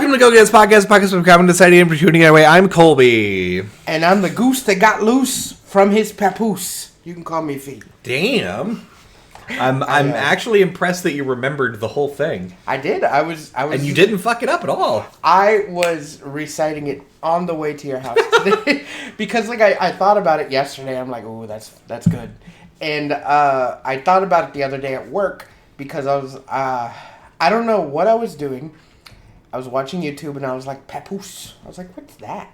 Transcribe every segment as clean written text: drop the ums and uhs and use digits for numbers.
Welcome to Go Gettas podcast from Common Society and for shooting away. I'm Colby. And I'm the goose that got loose from his papoose. You can call me Fee. Damn. I'm actually impressed that you remembered the whole thing. I did. I was. And you didn't fuck it up at all. I was reciting it on the way to your house today. Because I thought about it yesterday. I'm like, ooh, that's good. And I thought about it the other day at work because I was I don't know what I was doing. I was watching YouTube and I was like, papoose. I was like, what's that?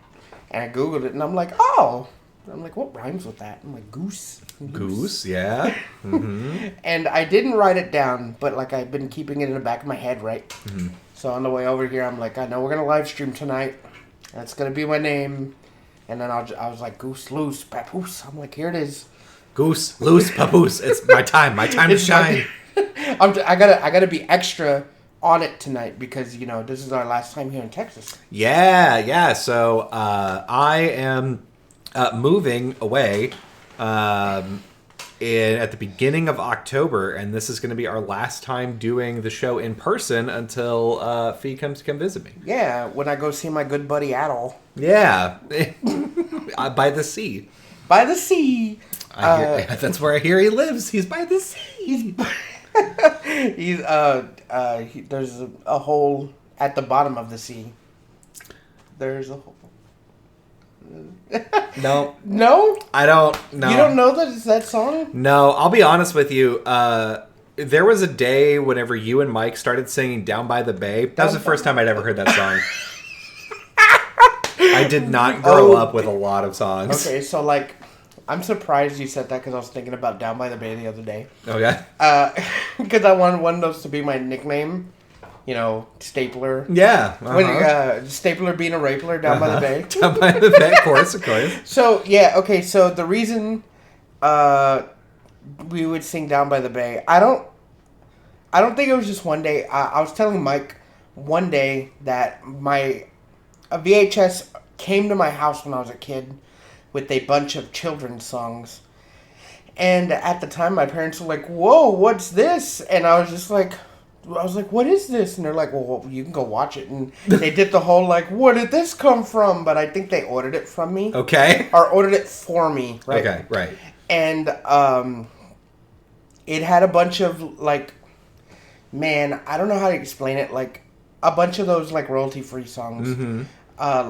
And I Googled it and I'm like, oh. I'm like, what rhymes with that? I'm like, goose. Goose, yeah. Mm-hmm. And I didn't write it down, but like I've been keeping it in the back of my head, right? Mm-hmm. So on the way over here, I'm like, I know we're going to live stream tonight. That's going to be my name. And then I was like, goose, loose, papoose. I'm like, here it is. Goose, loose, papoose. It's my time. My time to shine. I gotta be extra on it tonight because, you know, this is our last time here in Texas. Yeah. So I am moving away at the beginning of October, and this is going to be our last time doing the show in person until Fee comes to come visit me. Yeah, when I go see my good buddy Adol. Yeah. By the sea. By the sea. That's where I hear he lives. He's by the sea. There's a hole at the bottom of the sea. There's a hole. No. No? I don't know. You don't know that song? No, I'll be honest with you. There was a day whenever you and Mike started singing Down by the Bay. That was the first time I'd ever heard that song. I did not grow up with a lot of songs. Okay, so like, I'm surprised you said that because I was thinking about Down by the Bay the other day. Okay. Because I wanted one of those to be my nickname. You know, Stapler. Yeah. Stapler being a rapler down by the bay. Down by the bay, of course. So, yeah, okay, so the reason we would sing Down by the Bay, I don't think it was just one day. I was telling Mike one day that a VHS came to my house when I was a kid with a bunch of children's songs. And at the time, my parents were like, whoa, what's this? And I was like, what is this? And they're like, well, you can go watch it. And they did the whole, like, where did this come from? But I think they ordered it from me. Okay. Or ordered it for me, right? Okay, right. And it had a bunch of, like, man, I don't know how to explain it. Like, a bunch of those, like, royalty-free songs. Mm-hmm.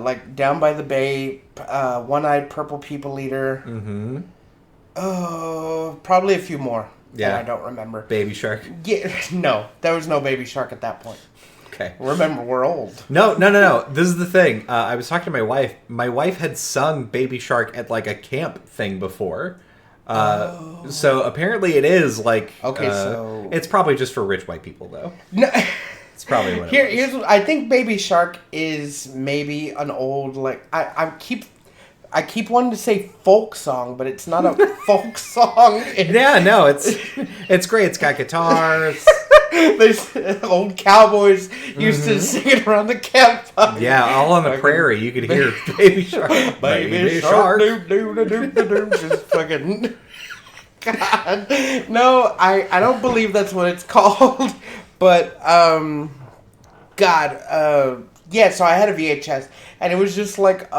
Like, Down by the Bay, One-Eyed Purple People Eater. Mm-hmm. Probably a few more. Yeah, I don't remember. Baby Shark? Yeah, no, there was no Baby Shark at that point. Okay. Remember, we're old. No. This is the thing. I was talking to my wife. My wife had sung Baby Shark at like a camp thing before. So apparently it is like... Okay, so... It's probably just for rich white people, though. No. It's probably what it is. Here's I think Baby Shark is maybe an old, like... I keep wanting to say folk song, but it's not a folk song. Yeah, no, it's great. It's got guitars. There's old cowboys used to sing it around the campfire. Yeah, all on the prairie. You could hear Baby Shark. Baby Shark. Just fucking... God. No, I don't believe that's what it's called. But, God, yeah, so I had a VHS, and it was just like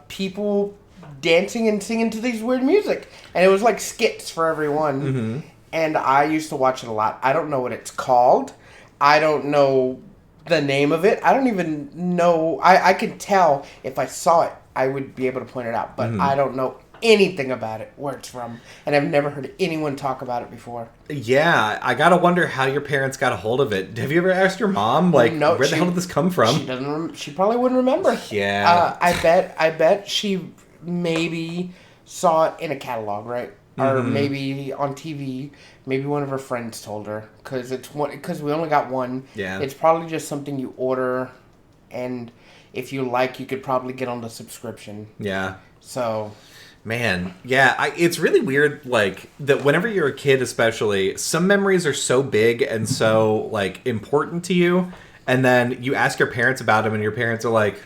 people dancing and singing to these weird music. And it was like skits for everyone. Mm-hmm. And I used to watch it a lot. I don't know what it's called. I don't know the name of it. I don't even know. I could tell if I saw it, I would be able to point it out. But I don't know anything about it, where it's from. And I've never heard anyone talk about it before. Yeah, I gotta wonder how your parents got a hold of it. Have you ever asked your mom, like, no, where the hell did this come from? She doesn't. She probably wouldn't remember. Yeah. I bet she maybe saw it in a catalog, right? Or maybe on TV. Maybe one of her friends told her. Because we only got one. Yeah. It's probably just something you order. And if you like, you could probably get on the subscription. Yeah. So... Man, yeah, it's really weird, like, that whenever you're a kid especially, some memories are so big and so, like, important to you, and then you ask your parents about them, and your parents are like,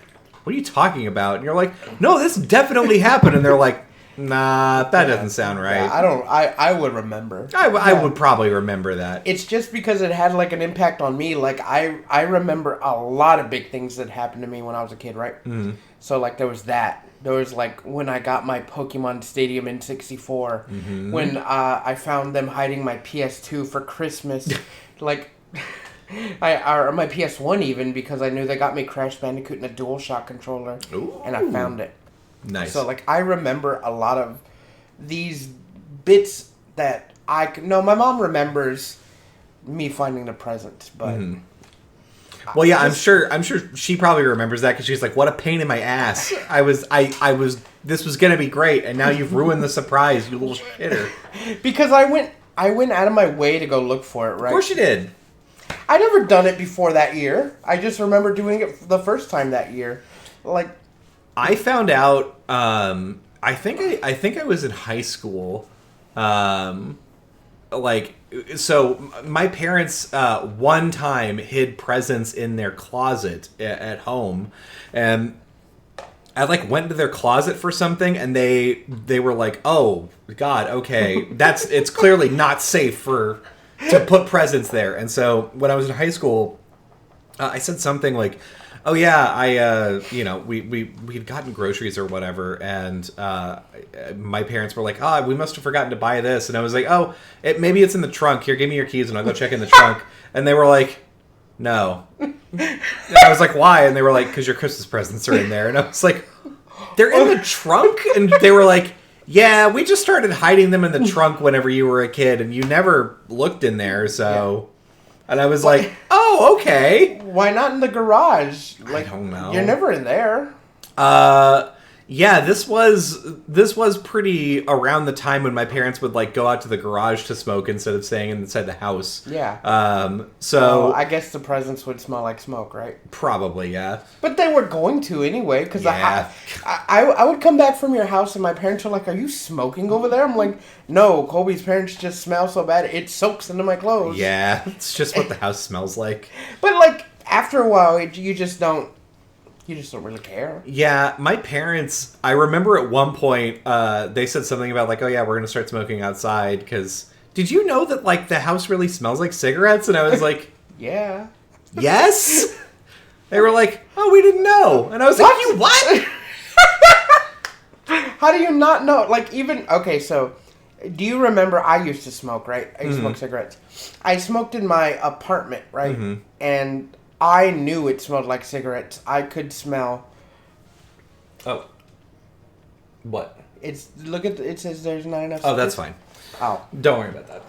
what are you talking about? And you're like, no, this definitely happened, and they're like, Nah, that doesn't sound right. Yeah, I would remember. I would probably remember that. It's just because it had like an impact on me. Like I remember a lot of big things that happened to me when I was a kid, right? Mm-hmm. So like there was that. There was like when I got my Pokemon Stadium N64. Mm-hmm. When I found them hiding my PS2 for Christmas, like. Or my PS1 even, because I knew they got me Crash Bandicoot and a DualShock controller. Ooh. And I found it. Nice. So like I remember a lot of these bits that no, my mom remembers me finding the presents, but well, yeah, I'm sure she probably remembers that because she's like, "What a pain in my ass! I was this was gonna be great, and now you've ruined the surprise, you little shitter." Because I went out of my way to go look for it, right? Of course you did. I never done it before that year. I just remember doing it the first time that year. Like, I found out. I think I was in high school. So my parents one time hid presents in their closet at home, and I like went into their closet for something, and they were like, "Oh God, okay, it's clearly not safe to put presents there." And so when I was in high school, I said something like, "Oh yeah, we'd gotten groceries or whatever," and my parents were like, "Oh, we must have forgotten to buy this," and I was like, "Oh, maybe it's in the trunk. Here, give me your keys, and I'll go check in the trunk." And they were like, "No." And I was like, "Why?" And they were like, "Because your Christmas presents are in there." And I was like, "They're in the trunk?" And they were like, "Yeah, we just started hiding them in the trunk whenever you were a kid, and you never looked in there, so..." Yeah. And I was like, "Oh, okay. Why not in the garage?" Like, I don't know. You're never in there. Yeah, this was pretty around the time when my parents would like go out to the garage to smoke instead of staying inside the house. Yeah. So I guess the presents would smell like smoke, right? Probably, yeah. But they were going to anyway, because yeah. I would come back from your house and my parents were like, "Are you smoking over there?" I'm like, "No, Colby's parents just smell so bad it soaks into my clothes." Yeah, it's just what the house smells like. But like after a while, you just don't really care. Yeah, my parents, I remember at one point, they said something about like, "Oh yeah, we're going to start smoking outside," because did you know that like the house really smells like cigarettes? And I was like, yeah. Yes? They were like, "Oh, we didn't know." And I was like, "You what?" How do you not know? Like even, okay, so do you remember I used to smoke, right? I used to smoke cigarettes. I smoked in my apartment, right? Mm-hmm. And I knew it smelled like cigarettes. I could smell. Oh. What? It says there's not enough. Oh, that's fine. Oh. Don't worry about that.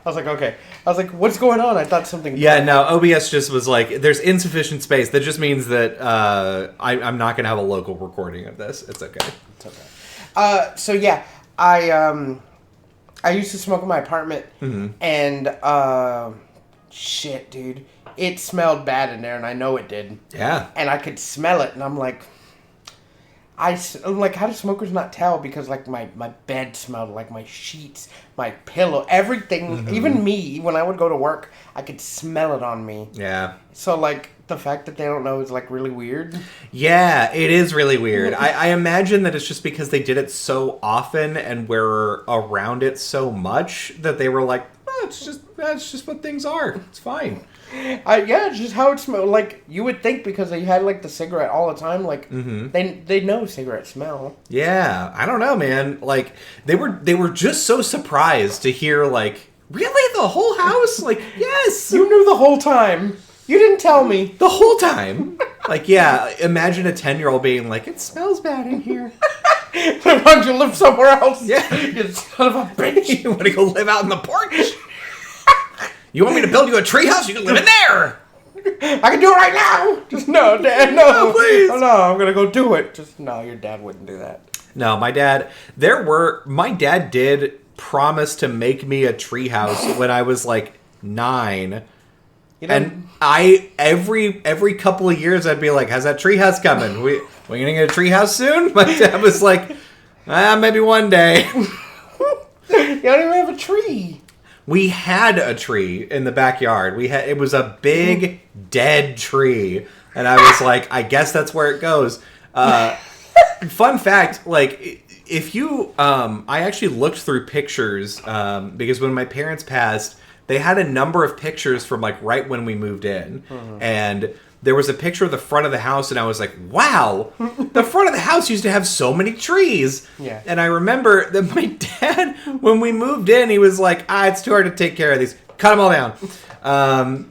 I was like, okay. I was like, what's going on? I thought something. Yeah, no, OBS just was like, there's insufficient space. That just means that I'm not going to have a local recording of this. It's okay. It's okay. So yeah, I used to smoke in my apartment, and shit, dude, it smelled bad in there, and I know it did. Yeah. And I could smell it, and I'm like, how do smokers not tell? Because like my bed smelled, like my sheets, my pillow, everything. Even me, when I would go to work, I could smell it on me. Yeah. So like the fact that they don't know is like really weird. Yeah, it is really weird. I imagine that it's just because they did it so often and we're around it so much that they were like, "Oh, that's just what things are. It's fine." Yeah, it's just how it smells. Like, you would think because they had, like, the cigarette all the time, like, they know cigarette smell. Yeah, I don't know, man. Like, they were just so surprised to hear, like, "Really? The whole house?" Like, yes! You knew the whole time. You didn't tell me. The whole time. Like, yeah, imagine a 10-year-old being like, "It smells bad in here." Why don't you live somewhere else? Yeah. You son of a bitch. You want to go live out in the porch? You want me to build you a treehouse? You can live in there. I can do it right now. Just no, Dad, no. No, please. Oh, no, I'm gonna go do it. Just no, your dad wouldn't do that. No, my dad did promise to make me a treehouse when I was like 9. You know, and every couple of years I'd be like, "How's that treehouse coming? We gonna get a treehouse soon?" My dad was like, "Maybe one day." You don't even have a tree. We had a tree in the backyard. It was a big dead tree, and I was like, "I guess that's where it goes." Fun fact, like, if you, I actually looked through pictures, because when my parents passed, they had a number of pictures from, like, right when we moved in. And there was a picture of the front of the house, and I was like, wow, the front of the house used to have so many trees. Yeah. And I remember that my dad, when we moved in, he was like, it's too hard to take care of these. Cut them all down.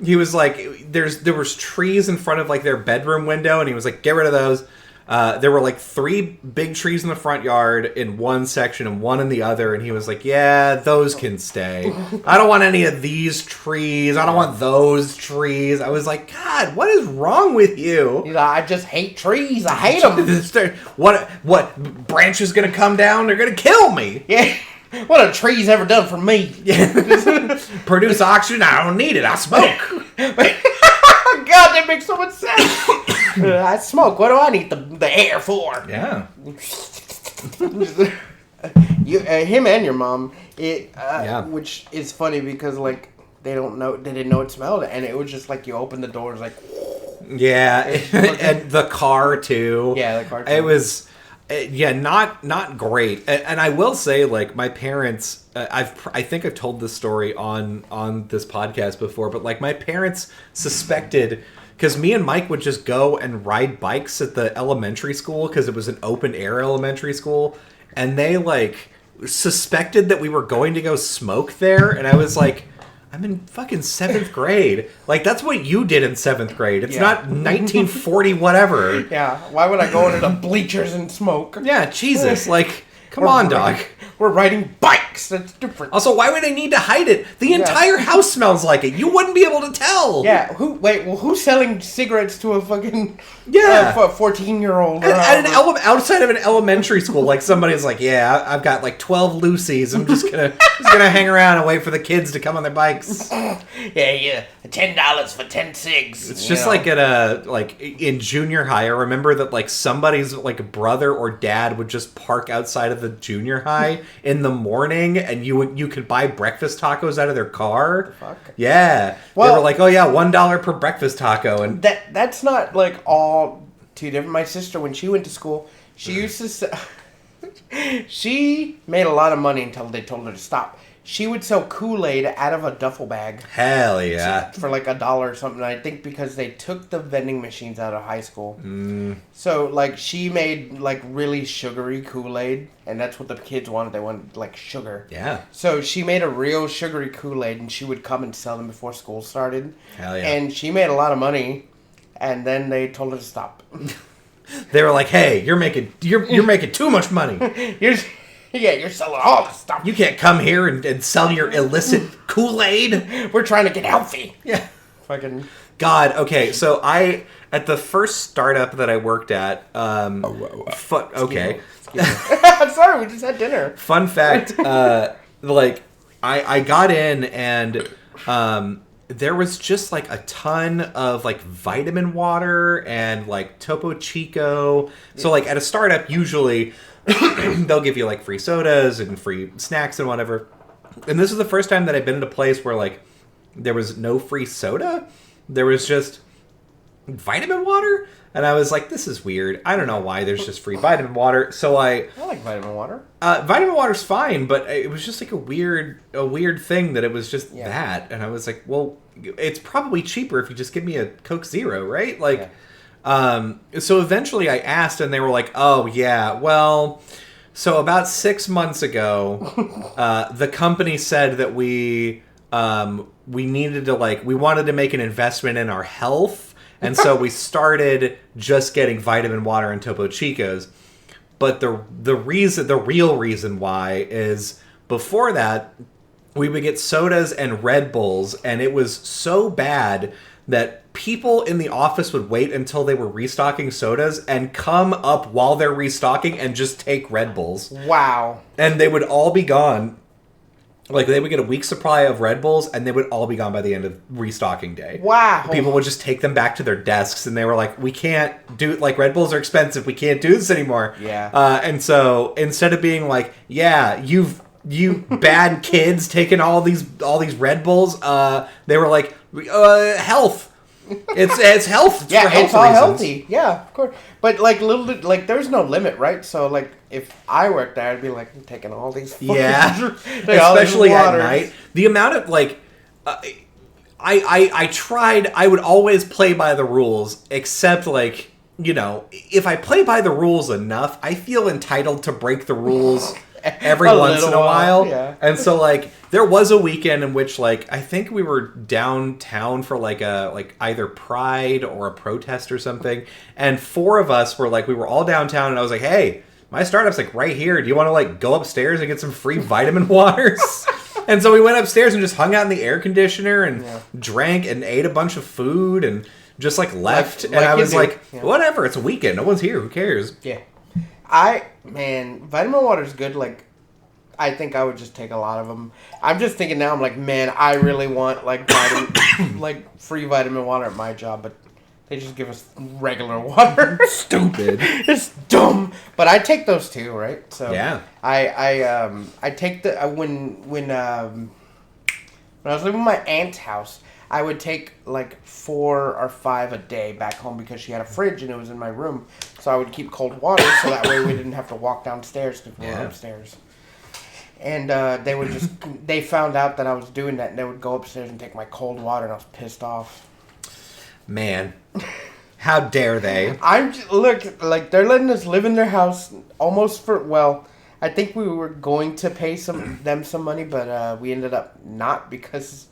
He was like, there was trees in front of, like, their bedroom window, and he was like, get rid of those. There were like 3 big trees in the front yard in one section and one in the other, and he was like, yeah, those can stay. I don't want any of these trees. I don't want those trees. I was like, God, what is wrong with you? He's like, I just hate trees. I hate them. What branch is going to come down? They're going to kill me. Yeah. What have trees ever done for me? Produce oxygen? I don't need it. I smoke. God, that makes so much sense. I smoke. What do I need the air for? Yeah. Him and your mom. Yeah. Which is funny because like they didn't know it smelled, and it was just like you open the doors like. Yeah, and the car too. Yeah, the car too. It was. Yeah, not great. And I will say, like, my parents, I think I've told this story on this podcast before, but, like, my parents suspected, because me and Mike would just go and ride bikes at the elementary school, because it was an open-air elementary school, and they, like, suspected that we were going to go smoke there, and I was like, I'm in fucking 7th grade. Like, that's what you did in 7th grade. It's not 1940 whatever. Yeah, why would I go into the bleachers and smoke? Yeah, Jesus. Like, come on, dog. We're riding bikes. That's different. Also, why would they need to hide it? The entire house smells like it. You wouldn't be able to tell. Yeah, who's selling cigarettes to a fucking... Yeah. 14-year-old? Outside of an elementary school, like, somebody's like, yeah, I've got, like, 12 Lucy's. I'm just gonna hang around and wait for the kids to come on their bikes. Yeah. $10 for 10 cigs. It's just like in junior high, I remember that, like, somebody's, like, brother or dad would just park outside of the junior high in the morning, and you could buy breakfast tacos out of their car. The fuck? Yeah. Well, they were like, oh yeah, $1 per breakfast taco, and that's not like all too different. My sister, when she went to school, she used to she made a lot of money until they told her to stop. She would sell Kool-Aid out of a duffel bag. Hell yeah. For like $1 or something. I think because they took the vending machines out of high school. So like she made like really sugary Kool-Aid, and that's what the kids wanted. They wanted like sugar. Yeah. So she made a real sugary Kool-Aid, and she would come and sell them before school started. Hell yeah. And she made a lot of money, and then they told her to stop. They were like, hey, you're making too much money. You're selling all this stuff. You can't come here and sell your illicit Kool-Aid. We're trying to get healthy. Yeah. Fucking... God, okay, so at the first startup that I worked at, okay. Excuse me. I'm sorry, we just had dinner. Fun fact, like, I got in and, there was just, like, a ton of, like, vitamin water and, like, Topo Chico. So, like, at a startup, usually... they'll give you like free sodas and free snacks and whatever. And this is the first time that I've been in a place where like there was no free soda. There was just vitamin water. And I was like, this is weird. I don't know why there's just free vitamin water. So I like vitamin water. Vitamin water's fine, but it was just like a weird thing that it was just that. And I was like, well, it's probably cheaper if you just give me a Coke Zero, right? Like... Yeah. So eventually I asked and they were like, oh yeah, well, so about 6 months ago, the company said that we needed to we wanted to make an investment in our health. And so we started just getting vitamin water and Topo Chicos. But the real reason why is before that, we would get sodas and Red Bulls, and it was so bad that people in the office would wait until they were restocking sodas and come up while they're restocking and just take Red Bulls. Wow. And they would all be gone. Like, they would get a week's supply of Red Bulls, and they would all be gone by the end of restocking day. Wow. People would just take them back to their desks, and they were like, we can't do... Like, Red Bulls are expensive. We can't do this anymore. Yeah. And so, instead of being like, yeah, you bad kids taking all these Red Bulls, they were like, health. It's health. It's Yeah, for health it's all reasons. healthy. Yeah, of course. But like there's no limit, right? So like if I worked there, I'd be like I'm taking all these. Yeah, like, all these especially at waters. night. The amount of like, I tried. I would always play by the rules, except like if I play by the rules enough, I feel entitled to break the rules every once in a while. Yeah. And so like there was a weekend in which like I think we were downtown for like either Pride or a protest or something, and four of us were like we were all downtown, and I was like, hey, my startup's like right here. Do you want to like go upstairs and get some free vitamin waters? And so we went upstairs and just hung out in the air conditioner and drank and ate a bunch of food and just like left. And I was like, whatever, it's a weekend. No one's here. Who cares? Yeah. Vitamin water's good. Like, I think I would just take a lot of them. I'm just thinking now, I'm like, man, I really want like free vitamin water at my job, but they just give us regular water. Stupid. It's dumb. But I take those too, right? So yeah. I take the when I was living in my aunt's house, I would take like 4 or 5 a day back home because she had a fridge and it was in my room. So I would keep cold water so that way we didn't have to walk downstairs because we were upstairs. And they found out that I was doing that and they would go upstairs and take my cold water and I was pissed off. Man, how dare they? Look, like they're letting us live in their house almost I think we were going to pay them some money, but we ended up not because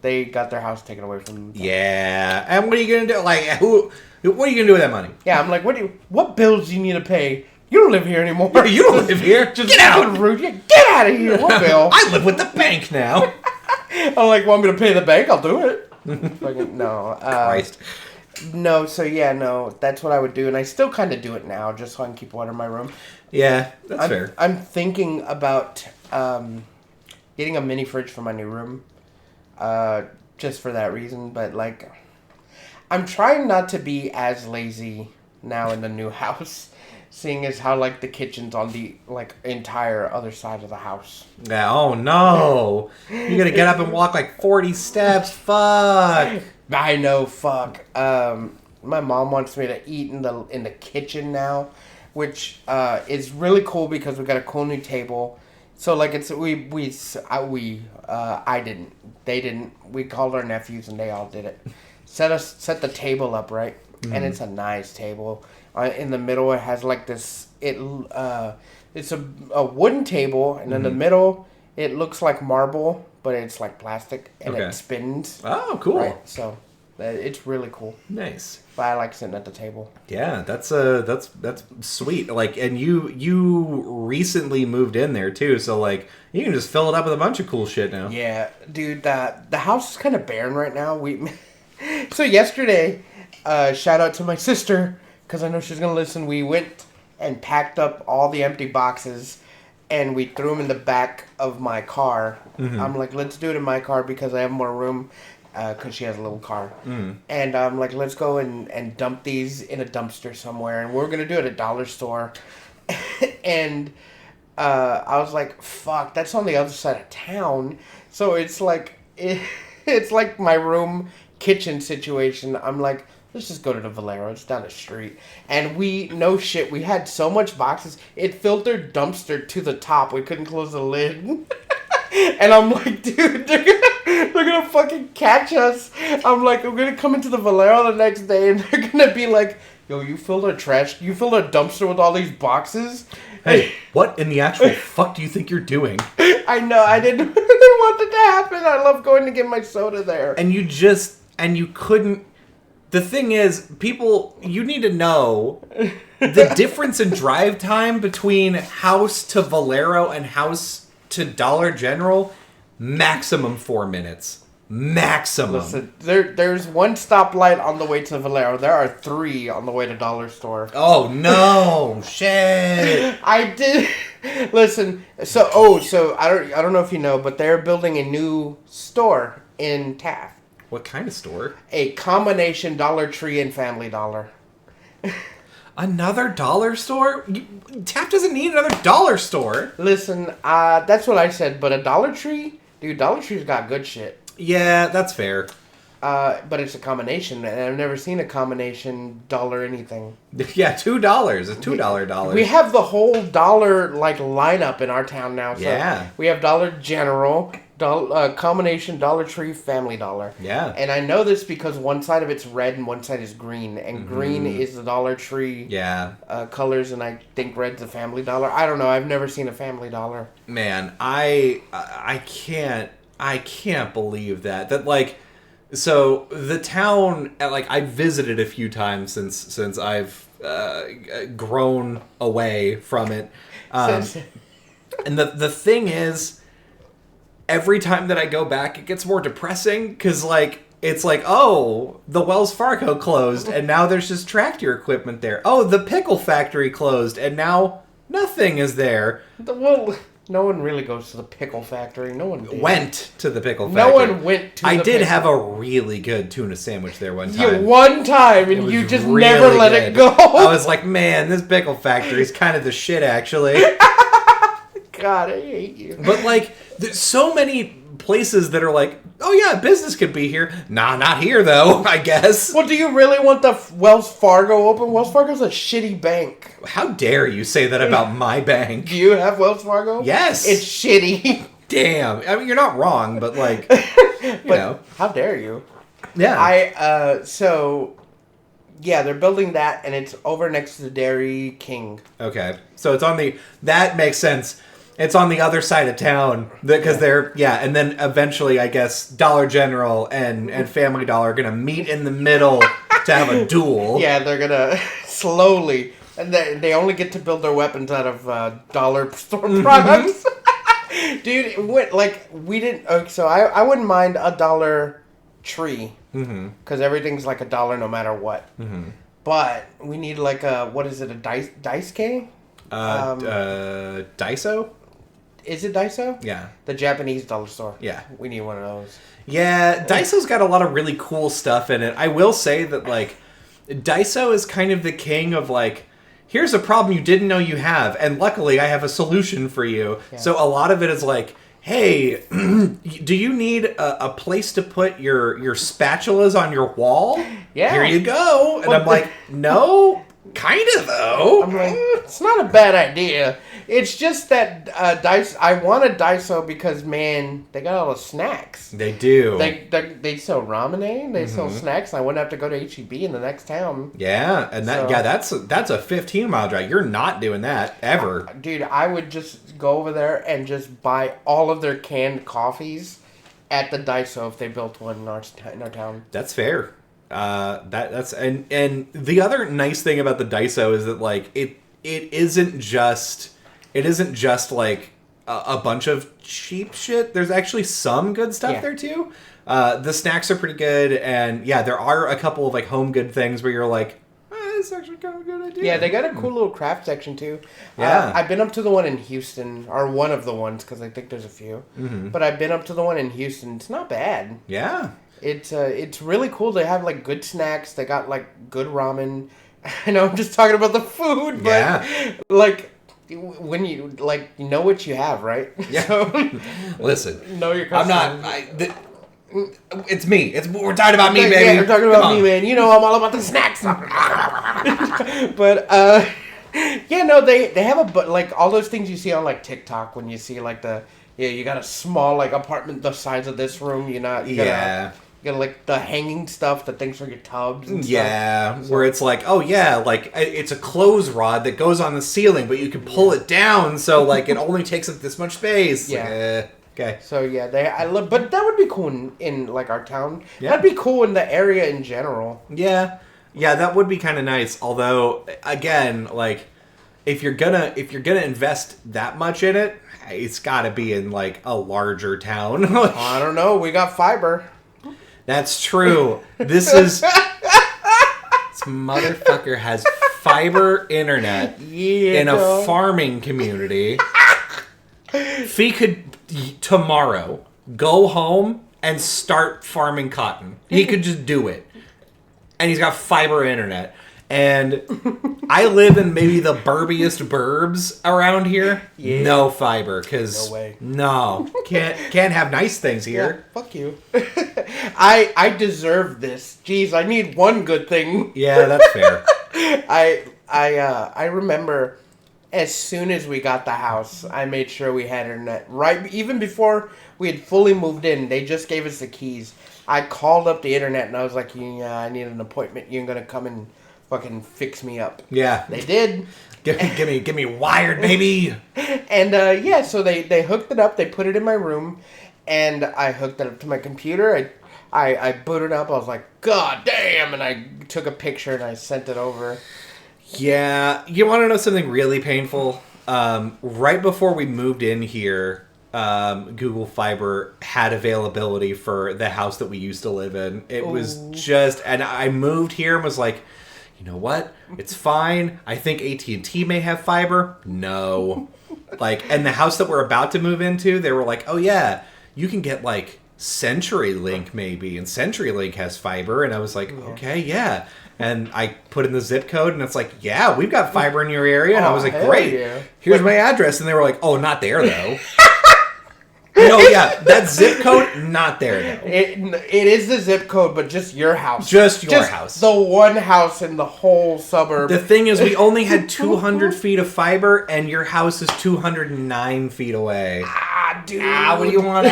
they got their house taken away from them. Yeah, and what are you gonna do? Like, what are you gonna do with that money? Yeah, I'm like, what bills do you need to pay? You don't live here anymore. Yeah, you don't live here. Just get out. Rude. Get out of here. What bill? I live with the bank now. I'm like, want me to pay the bank? I'll do it. No. Christ. No, no. That's what I would do, and I still kind of do it now, just so I can keep water in my room. Yeah, that's fair. I'm thinking about getting a mini fridge for my new room, just for that reason. But like, I'm trying not to be as lazy now in the new house, seeing as how like the kitchen's on the like entire other side of the house. Yeah. Oh no! You gotta get up and walk like 40 steps. Fuck. I know. Fuck. My mom wants me to eat in the kitchen now, which is really cool because we got a cool new table. So like I didn't. They didn't. We called our nephews and they all did it. Set the table up right, and it's a nice table. In the middle, it has like this. It's a wooden table, and in the middle, it looks like marble, but it's like plastic, and it spins. Oh, cool! Right, so it's really cool. Nice. But I like sitting at the table. Yeah, that's sweet. Like, and you recently moved in there too, so like you can just fill it up with a bunch of cool shit now. Yeah, dude. The house is kind of barren right now. So yesterday, shout out to my sister. Because I know she's going to listen, we went and packed up all the empty boxes and we threw them in the back of my car. Mm-hmm. I'm like, let's do it in my car because I have more room because she has a little car. Mm. And I'm like, let's go and dump these in a dumpster somewhere. And we're going to do it at a dollar store. And I was like, fuck, that's on the other side of town. So it's like, it's like my room kitchen situation. I'm like, let's just go to the Valero. It's down the street. And we had so much boxes. It filled their dumpster to the top. We couldn't close the lid. And I'm like, dude, they're gonna fucking catch us. I'm like, I'm gonna come into the Valero the next day and they're gonna be like, yo, you filled a dumpster with all these boxes? Hey, what in the actual fuck do you think you're doing? I know, I didn't want it to happen. I love going to get my soda there. And you couldn't. The thing is, people, you need to know the difference in drive time between house to Valero and house to Dollar General, maximum 4 minutes. Maximum. Listen, there's one stoplight on the way to Valero. There are 3 on the way to Dollar Store. Oh, no. Shit. I did. Listen, so I don't know if you know, but they're building a new store in Taft. What kind of store? A combination Dollar Tree and Family Dollar. Another dollar store? Taft doesn't need another dollar store. Listen, that's what I said, but a Dollar Tree? Dude, Dollar Tree's got good shit. Yeah, that's fair. but it's a combination, and I've never seen a combination dollar anything. Yeah, $2. A $2 We have the whole dollar like lineup in our town now. So Yeah. we have Dollar General, combination Dollar Tree, Family Dollar. Yeah. And I know this because one side of it's red and one side is green, and green is the Dollar Tree colors, and I think red's the Family Dollar. I don't know. I've never seen a Family Dollar. Man, I can't believe that. That like, so the town, like, I've visited a few times since I've grown away from it. And the thing is, every time that I go back, it gets more depressing because, like, it's like, oh, the Wells Fargo closed, and now there's just tractor equipment there. Oh, the pickle factory closed, and now nothing is there. Well, no one really goes to the pickle factory. No one went to the pickle factory. No one went to I the did pickle. have a really good tuna sandwich there one time. Yeah, one time, and you just really never let good. it go. I was like, man, this pickle factory is kind of the shit, actually. God, I hate you. But, like, there's so many places that are like, oh, yeah, business could be here. Nah, not here, though, I guess. Well, do you really want the Wells Fargo open? Wells Fargo's a shitty bank. How dare you say that about my bank? Do you have Wells Fargo? Yes. It's shitty. Damn. I mean, you're not wrong, but, like, you know. How dare you? Yeah. Yeah, they're building that, and it's over next to the Dairy King. Okay. So it's on the... That makes sense. It's on the other side of town because they're and then eventually I guess Dollar General and Family Dollar are gonna meet in the middle to have a duel. Yeah, they're gonna slowly, and they only get to build their weapons out of dollar store products. Dude, we didn't. So I wouldn't mind a Dollar Tree because everything's like $1 no matter what. But we need like a dice K? Daiso? Is it Daiso? Yeah. The Japanese dollar store. Yeah. We need one of those. Yeah, Daiso's got a lot of really cool stuff in it. I will say that, like, Daiso is kind of the king of, like, here's a problem you didn't know you have, and luckily I have a solution for you. Yeah. So a lot of it is like, hey, do you need a place to put your spatulas on your wall? Yeah. Here you go. And I'm like, no, kind of, though. I'm like, it's not a bad idea. It's just that I wanted Daiso because, man, they got all the snacks. They do. They sell ramen, they sell snacks, and I wouldn't have to go to H-E-B in the next town. Yeah, and that's a 15-mile drive. You're not doing that, ever. Dude, I would just go over there and just buy all of their canned coffees at the Daiso if they built one in our town. That's fair. That's and the other nice thing about the Daiso is that, like, it isn't just like a bunch of cheap shit. There's actually some good stuff there too. The snacks are pretty good, and there are a couple of like home good things where you're like, it's actually kind of a good idea. Yeah, they got a cool little craft section too. Yeah, I've been up to the one in Houston, or one of the ones, because I think there's a few. But I've been up to the one in Houston. It's not bad. Yeah, it's really cool. They have like good snacks. They got like good ramen. I know I'm just talking about the food, but like, when you know what you have, right? Yeah. So, listen, know your customer. It's me. We're talking about me, baby. Yeah, we're talking about me, man. You know, I'm all about the snacks. But they have like all those things you see on like TikTok when you see like you got a small like apartment the size of this room. You got like the hanging stuff, the things for your tubs and stuff. Where it's like, oh yeah, like it's a clothes rod that goes on the ceiling, but you can pull it down, so like it only takes up this much space. Yeah. Okay. So but that would be cool in like our town. Yeah. That'd be cool in the area in general. Yeah, that would be kind of nice. Although, again, like if you're gonna invest that much in it, it's got to be in like a larger town. I don't know. We got fiber. That's true. This motherfucker has fiber internet in a farming community. If he could tomorrow go home and start farming cotton, he could just do it. And he's got fiber internet. And I live in maybe the burbiest burbs around here. Yeah. No fiber, because no way. No, can't have nice things here. Yeah, fuck you. I deserve this. Jeez, I need one good thing. Yeah, that's fair. I remember as soon as we got the house, I made sure we had internet. Right, even before we had fully moved in, they just gave us the keys. I called up the internet and I was like, "Yeah, I need an appointment. You're gonna come and fucking fix me up." Yeah, they did. Give me wired, baby. And yeah, so they hooked it up. They put it in my room, and I hooked it up to my computer. I booted up. I was like, God damn! And I took a picture and I sent it over. Yeah, you want to know something really painful? Right before we moved in here, Google Fiber had availability for the house that we used to live in. It was just, and I moved here and was like, you know what? It's fine. I think AT&T may have fiber. No. Like, and the house that we're about to move into, they were like, oh yeah, you can get like CenturyLink maybe, and CenturyLink has fiber. And I was like, okay, yeah. And I put in the zip code, and it's like, yeah, we've got fiber in your area. And I was like, great. Yeah. Here's my address. And they were like, oh, not there though. No, yeah, that zip code, not there though. It is the zip code, but just your house. Just your house. The one house in the whole suburb. The thing is, we only had 200 feet of fiber, and your house is 209 feet away. Ah, dude. Ah, what do you want?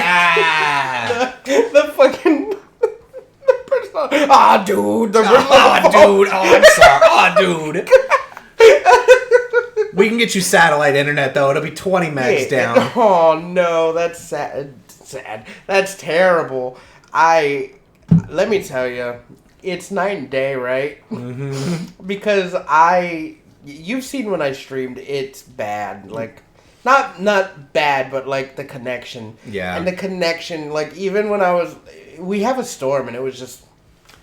The fucking... Ah, dude. Dude. Oh, I'm sorry. Oh, dude. We can get you satellite internet, though. It'll be 20 megs down. Oh, no. That's sad. That's terrible. Let me tell you, it's night and day, right? Mm-hmm. Because you've seen when I streamed, it's bad. Like, not bad, but like the connection. Yeah. And the connection, like even when we have a storm and it was just,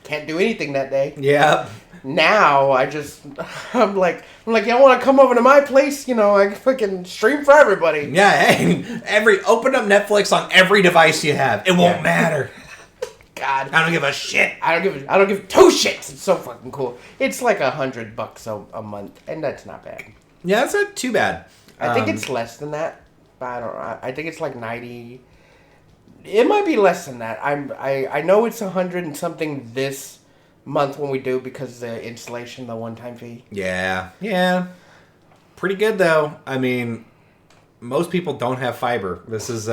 can't do anything that day. Yeah. Now I'm like, y'all want to come over to my place? You know, I fucking stream for everybody. Yeah, hey, open up Netflix on every device you have. It won't matter. God, I don't give a shit. I don't give two shits. It's so fucking cool. It's like $100 a month, and that's not bad. Yeah, that's not too bad. I think it's less than that. But I don't know. I think it's like 90. It might be less than that. I know it's 100 and something this month when we do because the installation, the one-time fee. Yeah. Pretty good though. I mean, most people don't have fiber. This is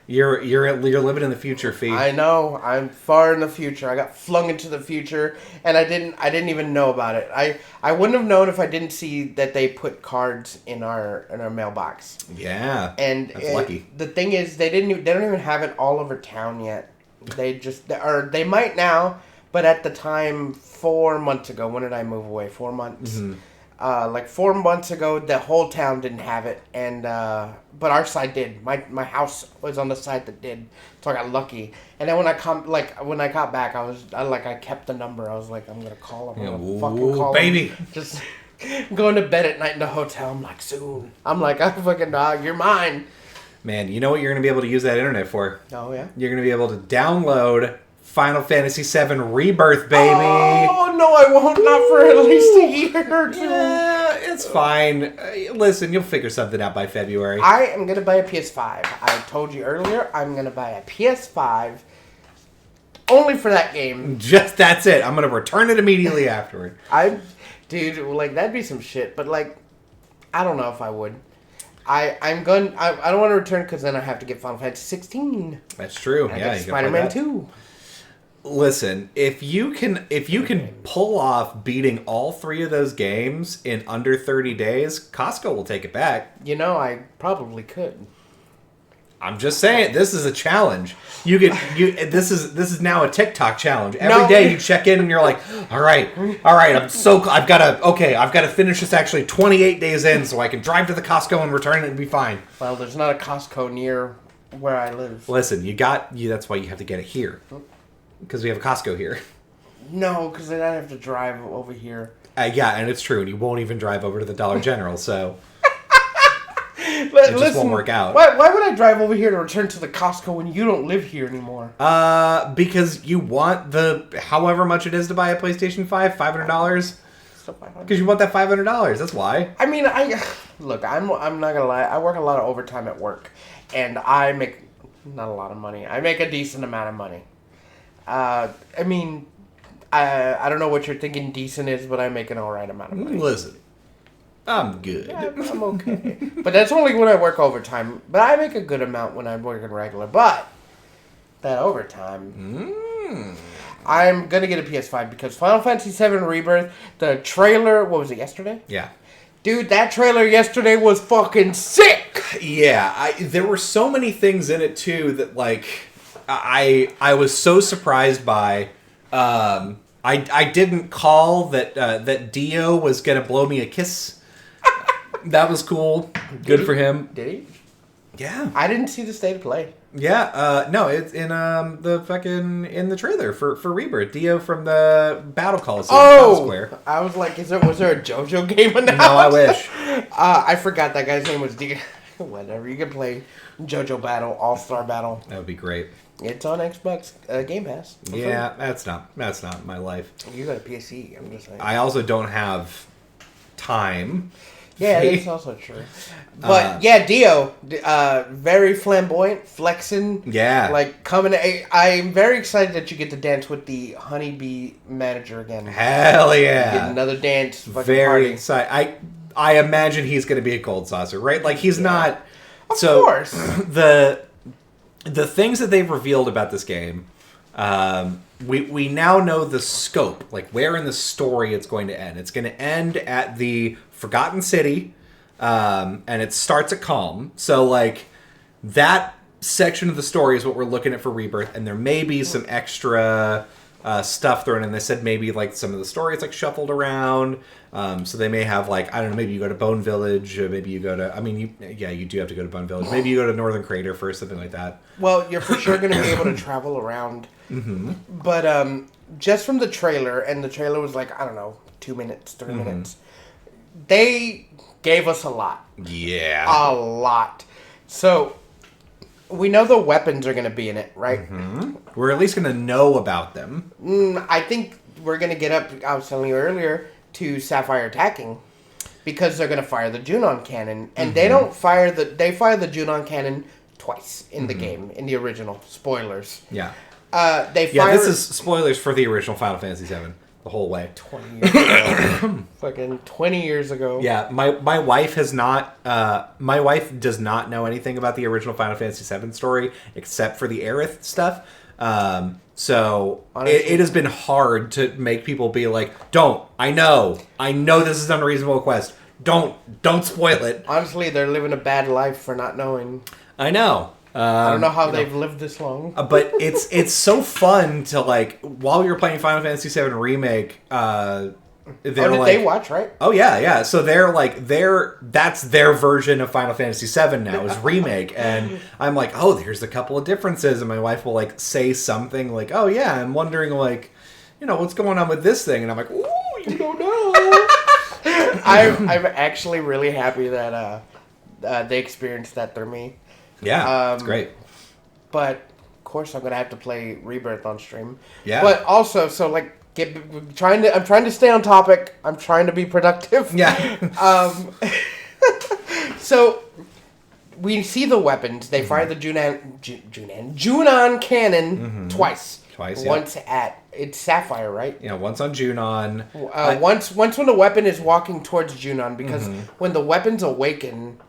you're living in the future, Fee. I know. I'm far in the future. I got flung into the future, and I didn't even know about it. I wouldn't have known if I didn't see that they put cards in our mailbox. Yeah, and that's lucky. The thing is, they don't even have it all over town yet. They might now, but at the time, 4 months ago, when did I move away? 4 months. Mm-hmm. Like 4 months ago, the whole town didn't have it, and but our side did. My house was on the side that did, so I got lucky. And then when I got back, I kept the number. I was like, I'm gonna call him. I'm gonna fucking call baby. Him. Just going to bed at night in the hotel. I'm like, soon. I'm like, I fucking you're mine. Man, you know what you're gonna be able to use that internet for? Oh yeah. You're gonna be able to download Final Fantasy VII Rebirth, baby. Oh, no, I won't. Not for at least a year or two. Yeah, it's fine. Listen, you'll figure something out by February. I am going to buy a PS5. I told you earlier, I'm going to buy a PS5 only for that game. Just that's it. I'm going to return it immediately afterward. Dude, like, that'd be some shit. But, like, I don't know if I would. I don't want to return because then I have to get Final Fantasy 16. That's true. I yeah, get Spider-Man 2. Listen, if you can pull off beating all 3 of those games in under 30 days, Costco will take it back. You know, I probably could. I'm just saying, this is a challenge. This is now a TikTok challenge. Every day you check in and you're like, all right, I've got to finish this actually 28 days in so I can drive to the Costco and return it and be fine. Well, there's not a Costco near where I live. Listen, that's why you have to get it here. Because we have a Costco here. No, because then I have to drive over here. Yeah, and it's true. And you won't even drive over to the Dollar General, so it just won't work out. Why would I drive over here to return to the Costco when you don't live here anymore? Because you want however much it is to buy a PlayStation 5, $500. Because you want that $500. That's why. I mean, look. I'm not gonna lie. I work a lot of overtime at work, and I make not a lot of money. I make a decent amount of money. I mean, I don't know what you're thinking decent is, but I make an alright amount of money. Listen, I'm good. Yeah, I'm okay. But that's only when I work overtime. But I make a good amount when I'm working regular. But that overtime, I'm going to get a PS5 because Final Fantasy VII Rebirth, the trailer, what was it, yesterday? Yeah. Dude, that trailer yesterday was fucking sick! Yeah, there were so many things in it, too, that, like, I was so surprised by. I didn't call that Dio was going to blow me a kiss. That was cool. Good for him. Did he? Yeah. I didn't see the state of play. Yeah, no, it's in in the trailer for Rebirth. Dio from the Battle Coliseum. Oh! Square. I was like, was there a JoJo game announced? No, I wish. I forgot that guy's name was Dio. Whatever, you can play JoJo Battle, All-Star Battle. That would be great. It's on Xbox Game Pass. Yeah, that's not my life. You got a PC, I'm just saying. I also don't have time. Yeah, that's also true. But yeah, Dio, very flamboyant, flexing. Yeah, like coming. I'm very excited that you get to dance with the honeybee manager again. Hell yeah! Get another dance. Very excited. I imagine he's going to be a cold saucer, right? Like he's not. Of course. The things that they've revealed about this game, we now know the scope, like where in the story it's going to end. It's going to end at the Forgotten City, and it starts at Calm. So, like, that section of the story is what we're looking at for Rebirth, and there may be some extra stuff thrown in. They said maybe, like, some of the story is, like, shuffled around. So they may have, like, I don't know, maybe you go to Bone Village, or maybe you go to, I mean, you do have to go to Bone Village. Maybe you go to Northern Crater first, something like that. Well, you're for sure going to be able to travel around. Mm-hmm. But just from the trailer, and the trailer was like, I don't know, 2 minutes, 3 minutes. They gave us a lot. Yeah. A lot. So, we know the weapons are going to be in it, right? Mm-hmm. We're at least going to know about them. I think we're going to get up, I was telling you earlier, to Sapphire attacking. Because they're going to fire the Junon cannon. And they fire the Junon cannon twice in the game, in the original. Spoilers. Yeah. This is spoilers for the original Final Fantasy VII. The whole way. 20 years ago. Fucking 20 years ago. Yeah, my wife has not. My wife does not know anything about the original Final Fantasy VII story except for the Aerith stuff. So it has been hard to make people be like, "Don't! I know this is an unreasonable request. Don't spoil it." Honestly, they're living a bad life for not knowing. I know. I don't know how they've lived this long. But it's so fun to, like, while you're playing Final Fantasy VII Remake, they watch, right? Oh, yeah. So that's their version of Final Fantasy VII now, is Remake. And I'm like, oh, there's a couple of differences. And my wife will, like, say something like, oh, yeah, I'm wondering, like, what's going on with this thing? And I'm like, ooh, you don't know. I'm actually really happy that they experienced that through me. Yeah, it's great. But of course, I'm gonna have to play Rebirth on stream. Yeah. But also, so like, I'm trying to stay on topic. I'm trying to be productive. Yeah. So we see the weapons. They fire the Junon cannon twice. Twice. Once it's Sapphire, right? Yeah. Once on Junon. Once when the weapon is walking towards Junon, because when the weapons awaken.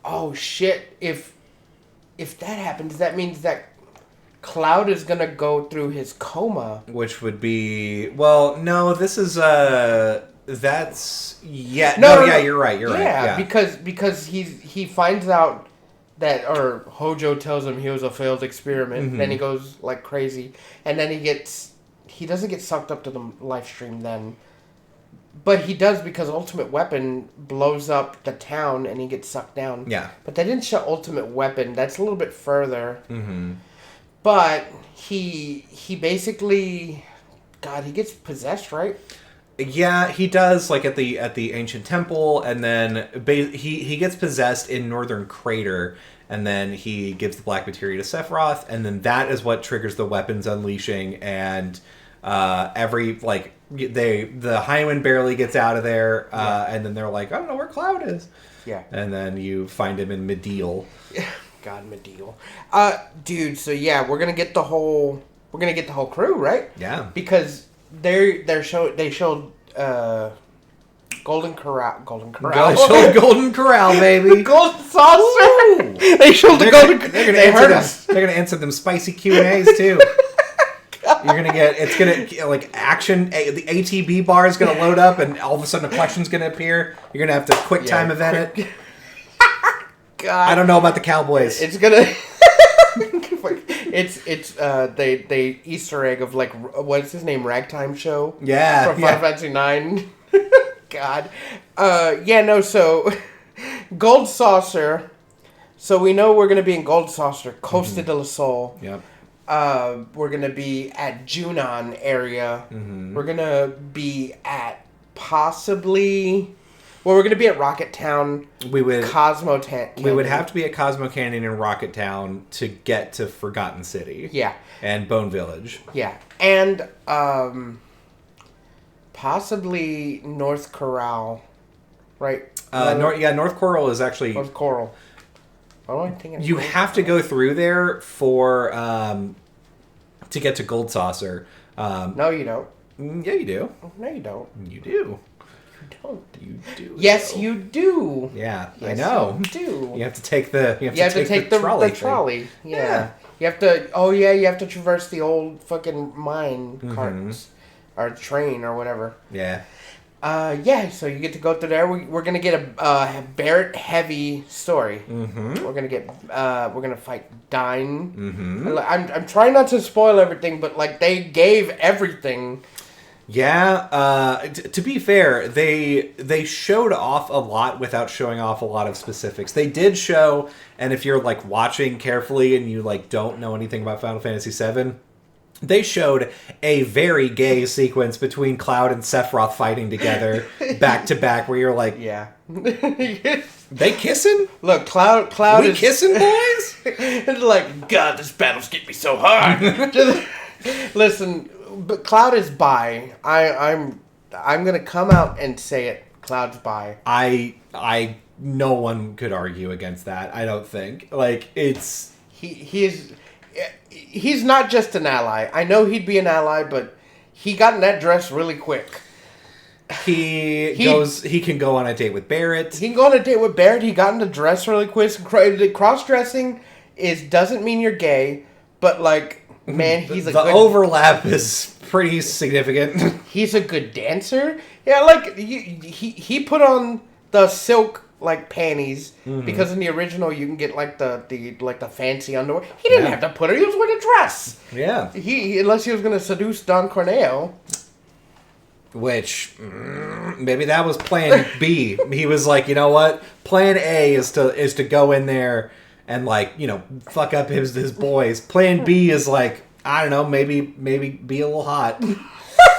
Oh shit! If that happens, that means that Cloud is gonna go through his coma. Which would be no. This is that's yeah. No, you're right. You're right. Yeah, because he finds out that, or Hojo tells him he was a failed experiment. And then he goes like crazy, and then he doesn't get sucked up to the live stream then. But he does, because Ultimate Weapon blows up the town and he gets sucked down. Yeah. But they didn't show Ultimate Weapon. That's a little bit further. Mm-hmm. But he basically, God, he gets possessed, right? Yeah, he does, like at the ancient temple, and then he gets possessed in Northern Crater, and then he gives the black materia to Sephiroth, and then that is what triggers the weapons unleashing, and the Highwind barely gets out of there, and then they're like, I don't know where Cloud is. Yeah. And then you find him in Mediel. God, Mediel. Dude, so yeah, we're gonna get the whole we're gonna get the whole crew, right? Yeah. Because they showed Golden Corral. Golden Corral, baby. Golden Saucer. They showed the Golden. They heard us. They're gonna answer them spicy Q&As too. You're gonna get, it's gonna, like, action, the ATB bar is gonna load up and all of a sudden a question's gonna appear. You're gonna have to quick time event it. God. I don't know about the Cowboys. It's gonna... it's they Easter egg of, like, what's his name, Ragtime Show? Yeah. From Final Fantasy 9. God. So Gold Saucer. So we know we're gonna be in Gold Saucer, Costa del Sol. Yep. We're gonna be at Junon area. Mm-hmm. We're gonna be at possibly. Well, we're gonna be at Rocket Town. We would Cosmo Canyon. We would have to be at Cosmo Canyon and Rocket Town to get to Forgotten City. Yeah. And Bone Village. Yeah, and possibly North Corral, right? North Coral is actually North Coral. Oh, I think you have to go through there for to get to Gold Saucer. No, you don't. Yeah, you do. No, you don't. You do. You don't. You do. Yes, you do. Yeah, Yes, I know. You do. You have to take the. You have to take the trolley. Yeah. You have to. Oh yeah, you have to traverse the old fucking mine carts or train or whatever. Yeah. So you get to go through there. We're gonna get a Barrett heavy story. Mm-hmm. We're gonna fight Dine. Mm-hmm. I'm trying not to spoil everything, but like they gave everything. Yeah. To be fair, they showed off a lot without showing off a lot of specifics. They did show, and if you're like watching carefully and you like don't know anything about Final Fantasy VII. They showed a very gay sequence between Cloud and Sephiroth fighting together back to back, where you're like, yeah, they kissing? Look, Cloud we is kissing, boys? It's like, God, this battle's getting me so hard. Listen, but Cloud is bi. I'm gonna come out and say it. Cloud's bi. I no one could argue against that. I don't think He's not just an ally. I know he'd be an ally, but he got in that dress really quick. He can go on a date with Barrett. He can go on a date with Barrett. He got in the dress really quick. Cross-dressing doesn't mean you're gay, but like, man, the overlap is pretty significant. He's a good dancer. Yeah, like he put on the silk like panties because in the original you can get like the fancy underwear. He didn't have to put it. He was wearing a dress. Yeah. Unless he was going to seduce Don Corneo. Which maybe that was Plan B. He was like, you know what? Plan A is to go in there and like fuck up his boys. Plan B is like, I don't know, maybe be a little hot.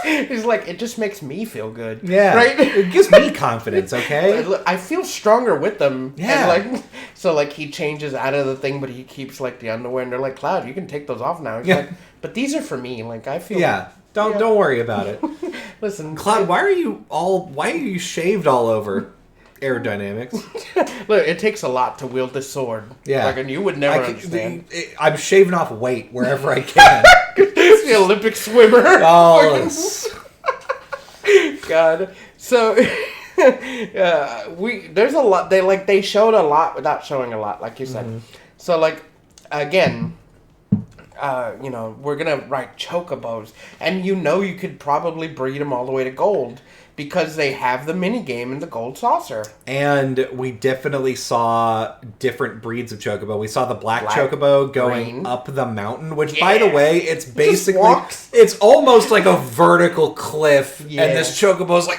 He's like, it just makes me feel good. Yeah. Right? It gives me confidence, okay? I feel stronger with them. Yeah. And so he changes out of the thing, but he keeps like the underwear, and they're like, Cloud, you can take those off now. He's like, but these are for me. Like, I feel. Yeah. Don't worry about it. Listen, Cloud, why are you shaved all over? Aerodynamics. Look, it takes a lot to wield this sword. Yeah. And you would never understand. I'm shaving off weight wherever I can. It's the Olympic swimmer. Oh, God. So, there's a lot. They showed a lot without showing a lot, like you said. So, again, we're gonna ride chocobos, and you could probably breed them all the way to gold. Because they have the mini game in the Gold Saucer. And we definitely saw different breeds of chocobo. We saw the black chocobo going green. Up the mountain, which, by the way, it's basically... It's almost like a vertical cliff, and this chocobo's like...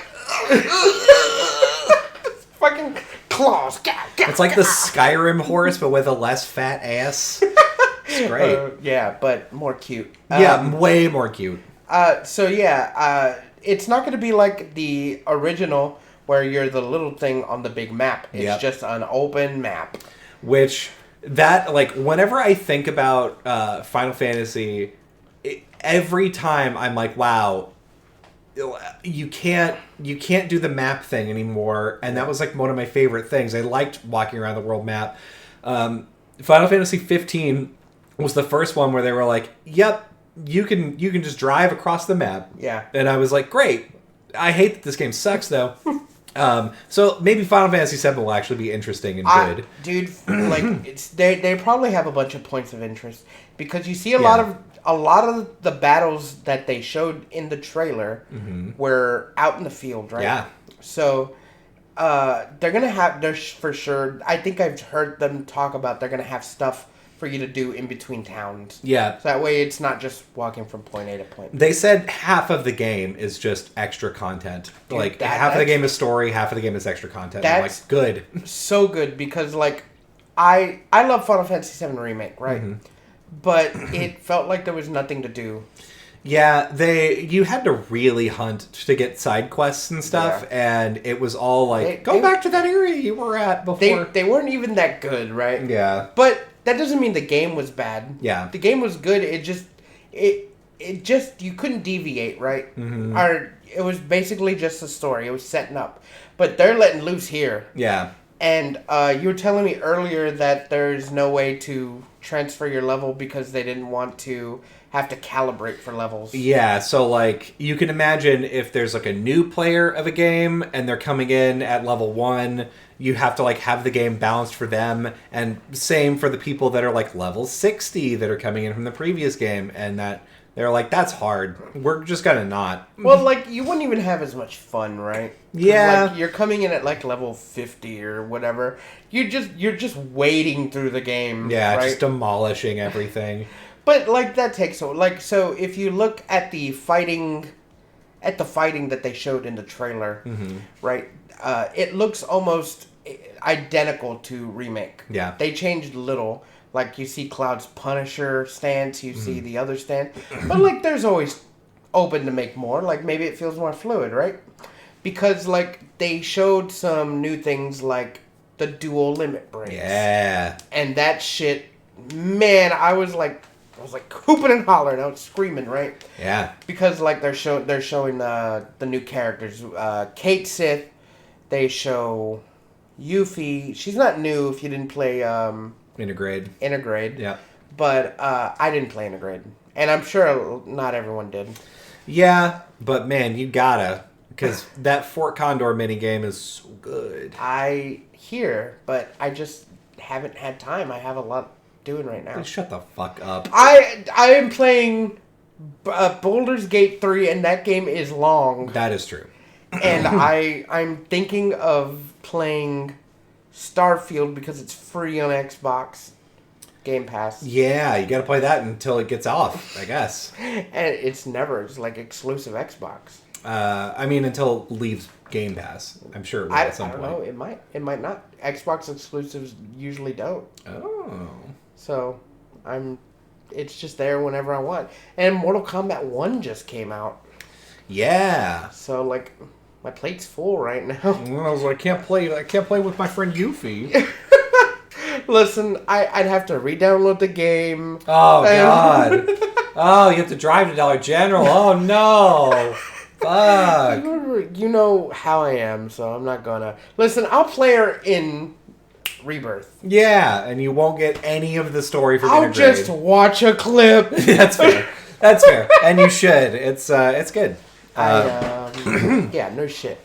fucking claws. It's like the Skyrim horse, but with a less fat ass. It's great. But more cute. Way more cute. It's not going to be like the original where you're the little thing on the big map. It's just an open map. Which, whenever I think about Final Fantasy, every time I'm like, wow, you can't do the map thing anymore. And that was one of my favorite things. I liked walking around the world map. Final Fantasy 15 was the first one where they were like, yep, you can just drive across the map. Yeah. And I was like, great. I hate that this game sucks though. So maybe Final Fantasy VII will actually be interesting and good. Dude, like they probably have a bunch of points of interest because you see a lot of the battles that they showed in the trailer were out in the field, right? Yeah. So they're gonna have for sure. I think I've heard them talk about they're gonna have stuff for you to do in between towns. Yeah. So that way it's not just walking from point A to point B. They said half of the game is just extra content. Dude, like half of the game is story, half of the game is extra content. That's I'm like, good. So good because like I love Final Fantasy VII Remake, right? But it felt like there was nothing to do. Yeah, you had to really hunt to get side quests and stuff, and it was all like, go back to that area you were at before. They weren't even that good, right? Yeah. But that doesn't mean the game was bad. Yeah. The game was good. It just you couldn't deviate, right? Or it was basically just a story. It was setting up. But they're letting loose here. Yeah. And you were telling me earlier that there's no way to transfer your level because they didn't want to have to calibrate for levels. Yeah, so like you can imagine if there's like a new player of a game and they're coming in at level 1, you have to like have the game balanced for them, and same for the people that are like level 60 that are coming in from the previous game, and that they're like, that's hard. We're just gonna not. Well, like you wouldn't even have as much fun, right? Yeah. Like, you're coming in at like level 50 or whatever. You're just wading through the game. Yeah, right? just demolishing everything. But like that takes so if you look at the fighting that they showed in the trailer, right? It looks almost identical to Remake. Yeah. They changed little. Like you see Cloud's Punisher stance, you see the other stance, but like there's always open to make more. Like maybe it feels more fluid, right? Because like they showed some new things like the dual limit breaks. Yeah. And that shit, man, I was like hooping and hollering, I was screaming, right? Yeah. Because like they're showing the new characters. Kate Sith, they show Yuffie. She's not new if you didn't play Intergrade. Yeah. But I didn't play Intergrade. And I'm sure not everyone did. Yeah, but man, you gotta. Because that Fort Condor minigame is so good. I hear, but I just haven't had time. I have a lot doing right now. Shut the fuck up. I am playing Baldur's Gate 3, and that game is long. That is true. And I'm thinking of playing Starfield because it's free on Xbox Game Pass. Yeah, you gotta play that until it gets off, I guess. And it's like exclusive Xbox. I mean, until it leaves Game Pass. I'm sure it will at some point. I don't know. It might not. Xbox exclusives usually don't. Oh. So, it's just there whenever I want. And Mortal Kombat 1 just came out. Yeah. So, like, my plate's full right now. Well, I was like, I can't play with my friend Yuffie. Listen, I'd have to re-download the game. Oh, God. Oh, you have to drive to Dollar General. Oh, no. Fuck. You know how I am, so I'm not gonna... Listen, I'll play her in Rebirth. Yeah, and you won't get any of the story from I'll just watch a clip. That's fair. That's fair. And you should. It's good. Yeah, no shit.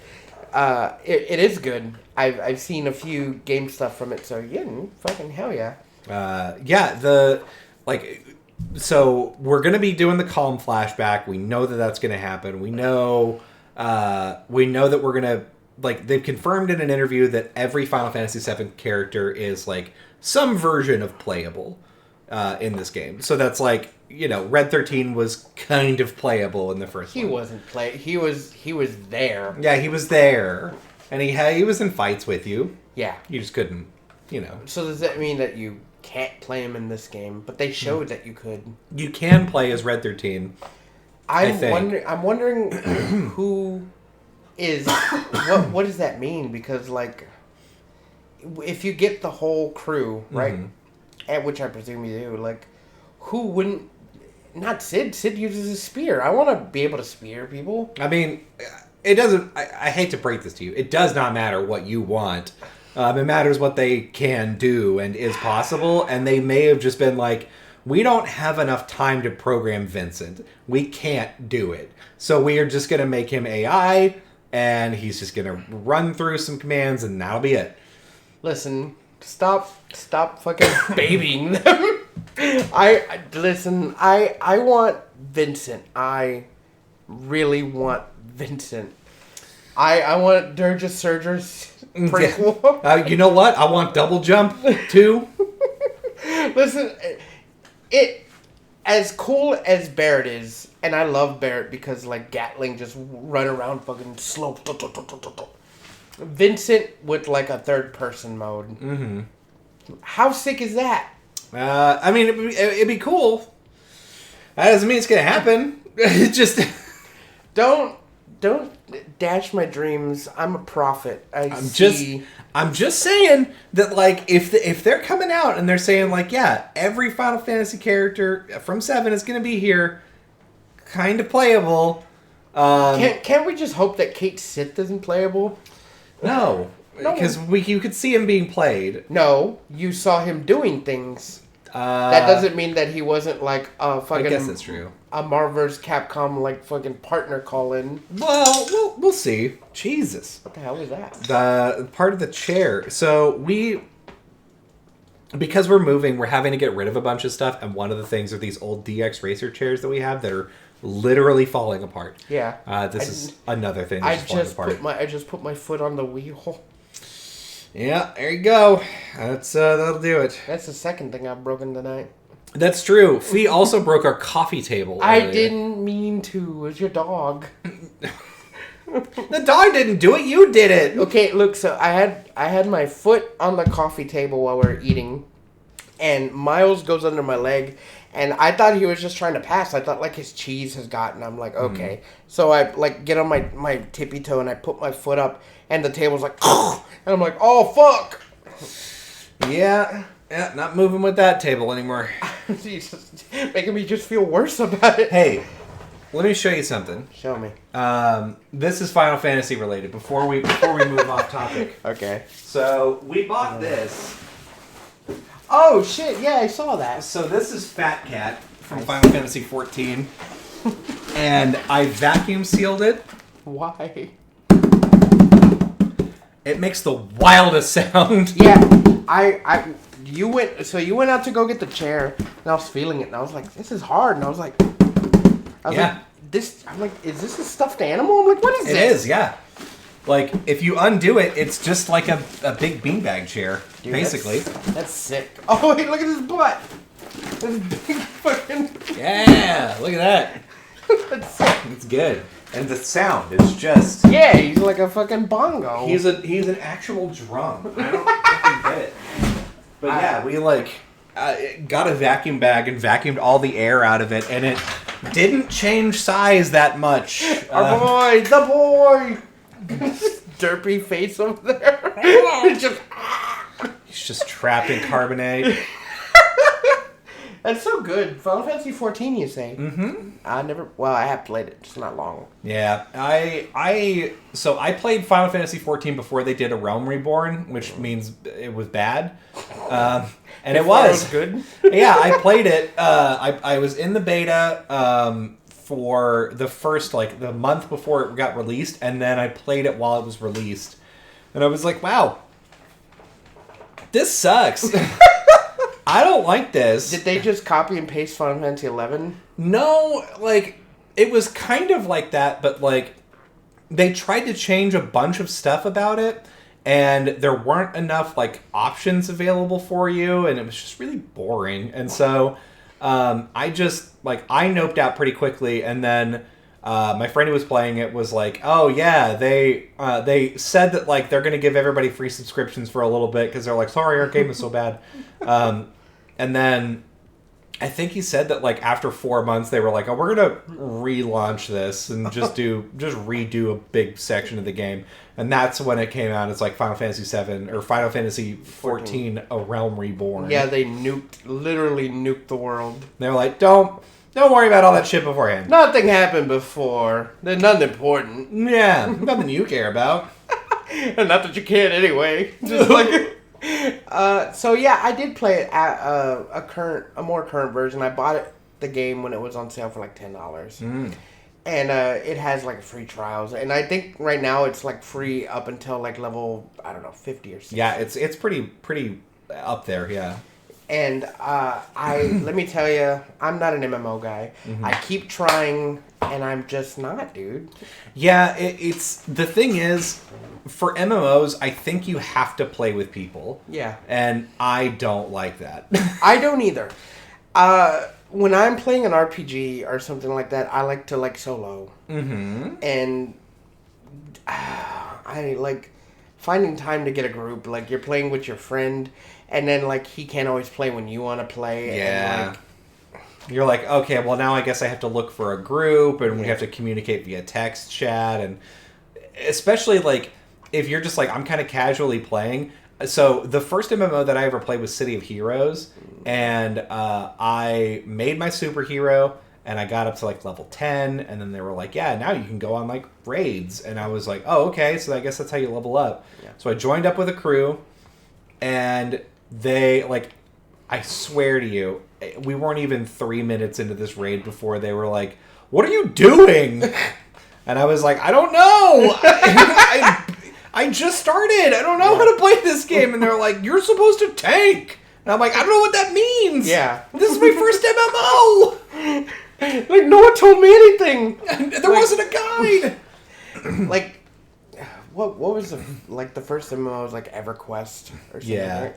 It is good. I've seen a few game stuff from it, so yeah, fucking hell yeah. So we're gonna be doing the Calm flashback. We know that that's gonna happen. We know that we're gonna they've confirmed in an interview that every Final Fantasy VII character is like some version of playable in this game. So that's like, Red 13 was kind of playable in the first one. He wasn't He was there. Yeah, he was there, and he was in fights with you. Yeah, you just couldn't, So does that mean that you can't play him in this game? But they showed that you could. You can play as Red 13. I'm wondering who is what does that mean? Because like, if you get the whole crew, right? And which I presume you do. Like, who wouldn't? Not Sid. Sid uses a spear. I want to be able to spear people. I mean, it doesn't. I hate to break this to you. It does not matter what you want. It matters what they can do and is possible. And they may have just been like, we don't have enough time to program Vincent. We can't do it. So we are just going to make him AI, and he's just going to run through some commands, and that'll be it. Listen, stop fucking babying them. I want Vincent. I really want Vincent. I want Durgis Surger's prequel. You know what? I want Double Jump, too. Listen, it as cool as Barrett is, and I love Barrett because like Gatling just run around fucking slow. Vincent with like a third person mode. Mm-hmm. How sick is that? I mean, it'd be cool. That doesn't mean it's gonna happen. It just don't dash my dreams. I'm a prophet. I'm just saying that, like, if they're coming out and they're saying, like, yeah, every Final Fantasy character from 7 is going to be here, kind of playable. Can't we just hope that Kate Sith isn't playable? No, because you could see him being played. No, you saw him doing things. That doesn't mean that he wasn't like a fucking. I guess that's true. A Marvel's Capcom like fucking partner call in. Well, we'll see. Jesus, what the hell is that? The part of the chair. So because we're moving, we're having to get rid of a bunch of stuff, and one of the things are these old DX Racer chairs that we have that are literally falling apart. Yeah. This is another thing that's falling apart. I just put my foot on the wheel. Yeah, there you go. That'll do it. That's the second thing I've broken tonight. That's true. Fee also broke our coffee table earlier. I didn't mean to. It was your dog. The dog didn't do it. You did it. Okay, look. So I had my foot on the coffee table while we were eating, and Miles goes under my leg, and I thought he was just trying to pass. I thought like his cheese has gotten. I'm like, okay. So I like get on my tippy toe and I put my foot up, and the table's like, and I'm like, oh fuck. Yeah, not moving with that table anymore. Jesus, making me just feel worse about it. Hey, let me show you something. Show me. This is Final Fantasy related. Before we move off topic. Okay. So we bought this. Oh shit! Yeah, I saw that. So this is Fat Cat from Final Fantasy 14, and I vacuum sealed it. Why? It makes the wildest sound. Yeah, you went out to go get the chair, and I was feeling it, and I was like, this is hard, and I was like, is this a stuffed animal? I'm like, what is this? It is, yeah. Like, if you undo it, it's just like a big beanbag chair, dude, basically. That's sick. Oh, wait, look at his butt. This big fucking... Yeah, look at that. That's sick. It's good. And the sound is just... Yeah, he's like a fucking bongo. He's an actual drum. I don't fucking get it. But yeah, we got a vacuum bag and vacuumed all the air out of it, and it didn't change size that much. Our boy, the boy! Derpy face over there. He's just trapped in carbonate. That's so good. Final Fantasy 14, you say? Mm-hmm. I have played it, just not long. Yeah, I played Final Fantasy 14 before they did a Realm Reborn, which means it was bad. And it was good. Yeah, I played it. I was in the beta for the first, the month before it got released, and then I played it while it was released. And I was like, wow, this sucks. I don't like this. Did they just copy and paste Final Fantasy 11? No, it was kind of like that, but, they tried to change a bunch of stuff about it, and there weren't enough, options available for you, and it was just really boring. And so, I just, I noped out pretty quickly, and then my friend who was playing it was like, oh, yeah, they said that, they're going to give everybody free subscriptions for a little bit, because they're like, sorry, our game is so bad. And then I think he said that after 4 months they were like, oh, we're gonna relaunch this and just redo a big section of the game. And that's when it came out. It's Final Fantasy 7 or Final Fantasy 14 A Realm Reborn. Yeah, they literally nuked the world. They were like, don't worry about all that shit beforehand. Nothing happened before. There's nothing important. Yeah, nothing you care about. And not that you can anyway. Just So yeah, I did play it at a more current version. I bought the game when it was on sale for like $10. And it has like free trials, and I think right now it's like free up until like level, I don't know, 50 or 60. Yeah, it's pretty up there. Yeah. And let me tell you, I'm not an MMO guy. I keep trying, and I'm just not, dude. Yeah, it's the thing is, for MMOs, I think you have to play with people. Yeah. And I don't like that. I don't either. When I'm playing an RPG or something like that, I like to like solo. Mm-hmm. And I like finding time to get a group. Like you're playing with your friend, and then like he can't always play when you want to play. Yeah. And, you're like, okay, well now I guess I have to look for a group, and we have to communicate via text chat, and especially like if you're just like I'm kind of casually playing. So the first MMO that I ever played was City of Heroes, and I made my superhero, and I got up to like level 10, and then they were like, yeah, now you can go on like raids, and I was like, oh, okay, so I guess that's how you level up. Yeah. So I joined up with a crew, and they like, I swear to you, we weren't even 3 minutes into this raid before they were like, what are you doing? And I was like, I don't know. I just started. I don't know how to play this game. And they're like, you're supposed to tank. And I'm like, I don't know what that means. Yeah. This is my first MMO. Like, no one told me anything. There wasn't a guide. Like, what was the first MMO was like EverQuest or something, right?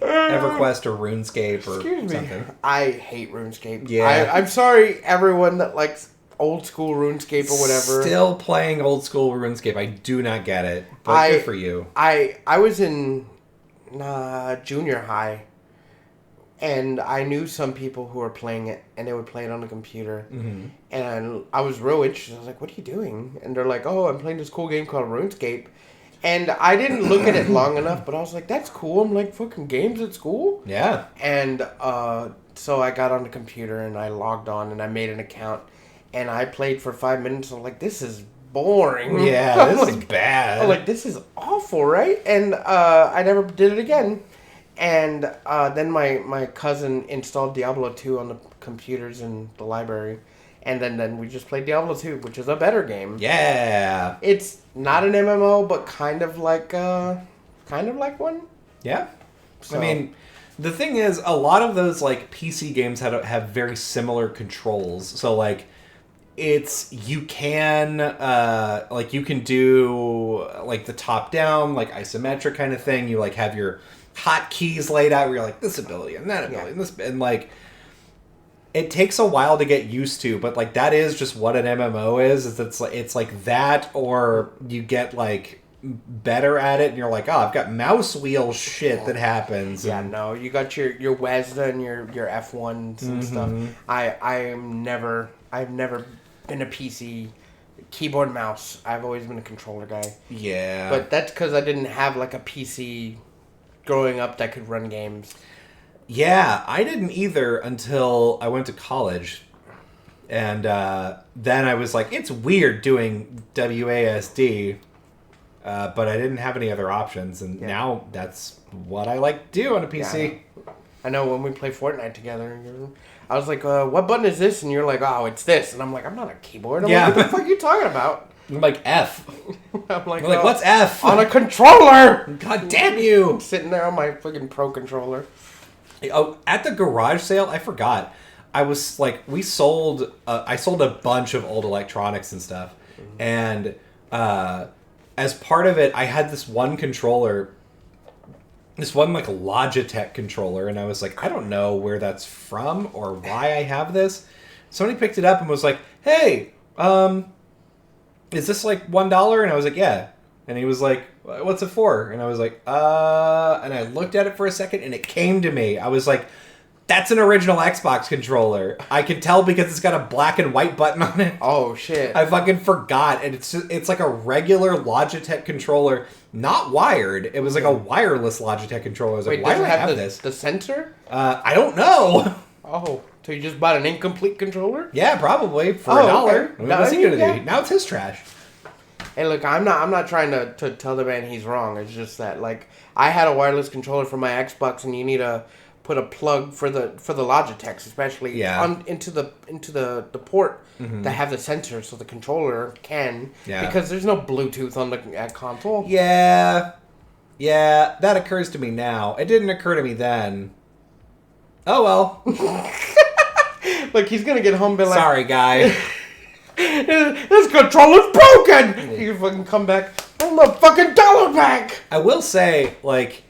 EverQuest or RuneScape or something. I hate RuneScape. Yeah. I'm sorry, everyone that likes old school RuneScape or whatever. Still playing old school RuneScape. I do not get it. But good for you. I was in junior high, and I knew some people who were playing it, and they would play it on the computer. Mm-hmm. And I was real interested. I was like, what are you doing? And they're like, oh, I'm playing this cool game called RuneScape. And I didn't look at it long enough, but I was like, that's cool. I'm like, fucking games at school? Yeah. And so I got on the computer, and I logged on, and I made an account. And I played for 5 minutes. I'm like, this is boring. Yeah, this is bad. I'm like, this is awful, right? And I never did it again. And then my cousin installed Diablo 2 on the computers in the library. And then we just played Diablo 2, which is a better game. Yeah. It's not an MMO, but kind of like one. Yeah. So, I mean, the thing is, a lot of those like PC games have very similar controls. So like, you can do like the top down like isometric kind of thing. You like have your hotkeys laid out where you're like this ability and that ability and this, and like it takes a while to get used to, but like that is just what an MMO is it's like that, or you get like better at it and you're like, oh, I've got mouse wheel shit that happens. Yeah, no, you got your WASD and your F1s and stuff. I've never been a PC keyboard and mouse. I've always been a controller guy. Yeah. But that's because I didn't have like a PC growing up that could run games. Yeah, I didn't either until I went to college. And then I was like, it's weird doing WASD, but I didn't have any other options. And now that's what I like to do on a PC. Yeah, I know when we play Fortnite together, I was like, what button is this? And you're like, oh, it's this. And I'm like, I'm not a keyboard. I'm like, what the fuck are you talking about? I'm like, F. I'm like, what's F? On a controller! God damn you! I'm sitting there on my fucking pro controller. Oh, at the garage sale, I forgot. I was like, I sold a bunch of old electronics and stuff. Mm-hmm. And as part of it, I had this one controller, this one like Logitech controller, and I was like, I don't know where that's from or why I have this. Somebody picked it up and was like, hey, is this like $1? And I was like, yeah. And he was like, what's it for? And I was like, and I looked at it for a second and it came to me. I was like, that's an original Xbox controller. I can tell because it's got a black and white button on it. Oh, shit. I fucking forgot. And it's like a regular Logitech controller, not wired. It was like a wireless Logitech controller. I was like, why do I have this? The sensor? I don't know. Oh, so you just bought an incomplete controller? Yeah, probably. For $1. Okay. I mean, what's he going to do? Now it's his trash. Hey, look, I'm not trying to tell the man he's wrong. It's just that, like, I had a wireless controller for my Xbox, and you need to put a plug for the Logitechs, especially into the port that have the sensor, so the controller can. Yeah. Because there's no Bluetooth on the console. Yeah, that occurs to me now. It didn't occur to me then. Oh well. Look, he's gonna get home and be like, sorry, guy. This controller's broken! You fucking come back, I'm a fucking dollar back! I will say, like,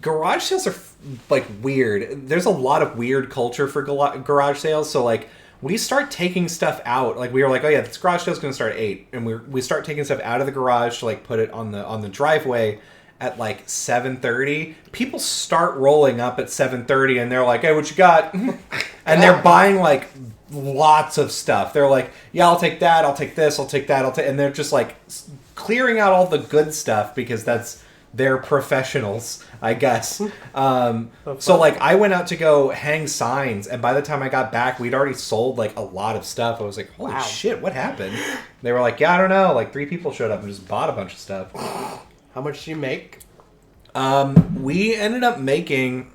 garage sales are, like, weird. There's a lot of weird culture for garage sales, so, like, we start taking stuff out. Like, we were like, oh yeah, this garage sale's gonna start at 8. And we start taking stuff out of the garage to, like, put it on the driveway at, like, 7:30. People start rolling up at 7:30, and they're like, hey, what you got? And they're buying, like, lots of stuff. They're like, yeah, I'll take that, I'll take this, I'll take that, and they're just like clearing out all the good stuff because they're professionals, I guess. So like I went out to go hang signs, and by the time I got back, we'd already sold like a lot of stuff. I was like, holy shit, what happened? They were like, yeah, I don't know, like 3 people showed up and just bought a bunch of stuff. How much did you make? We ended up making,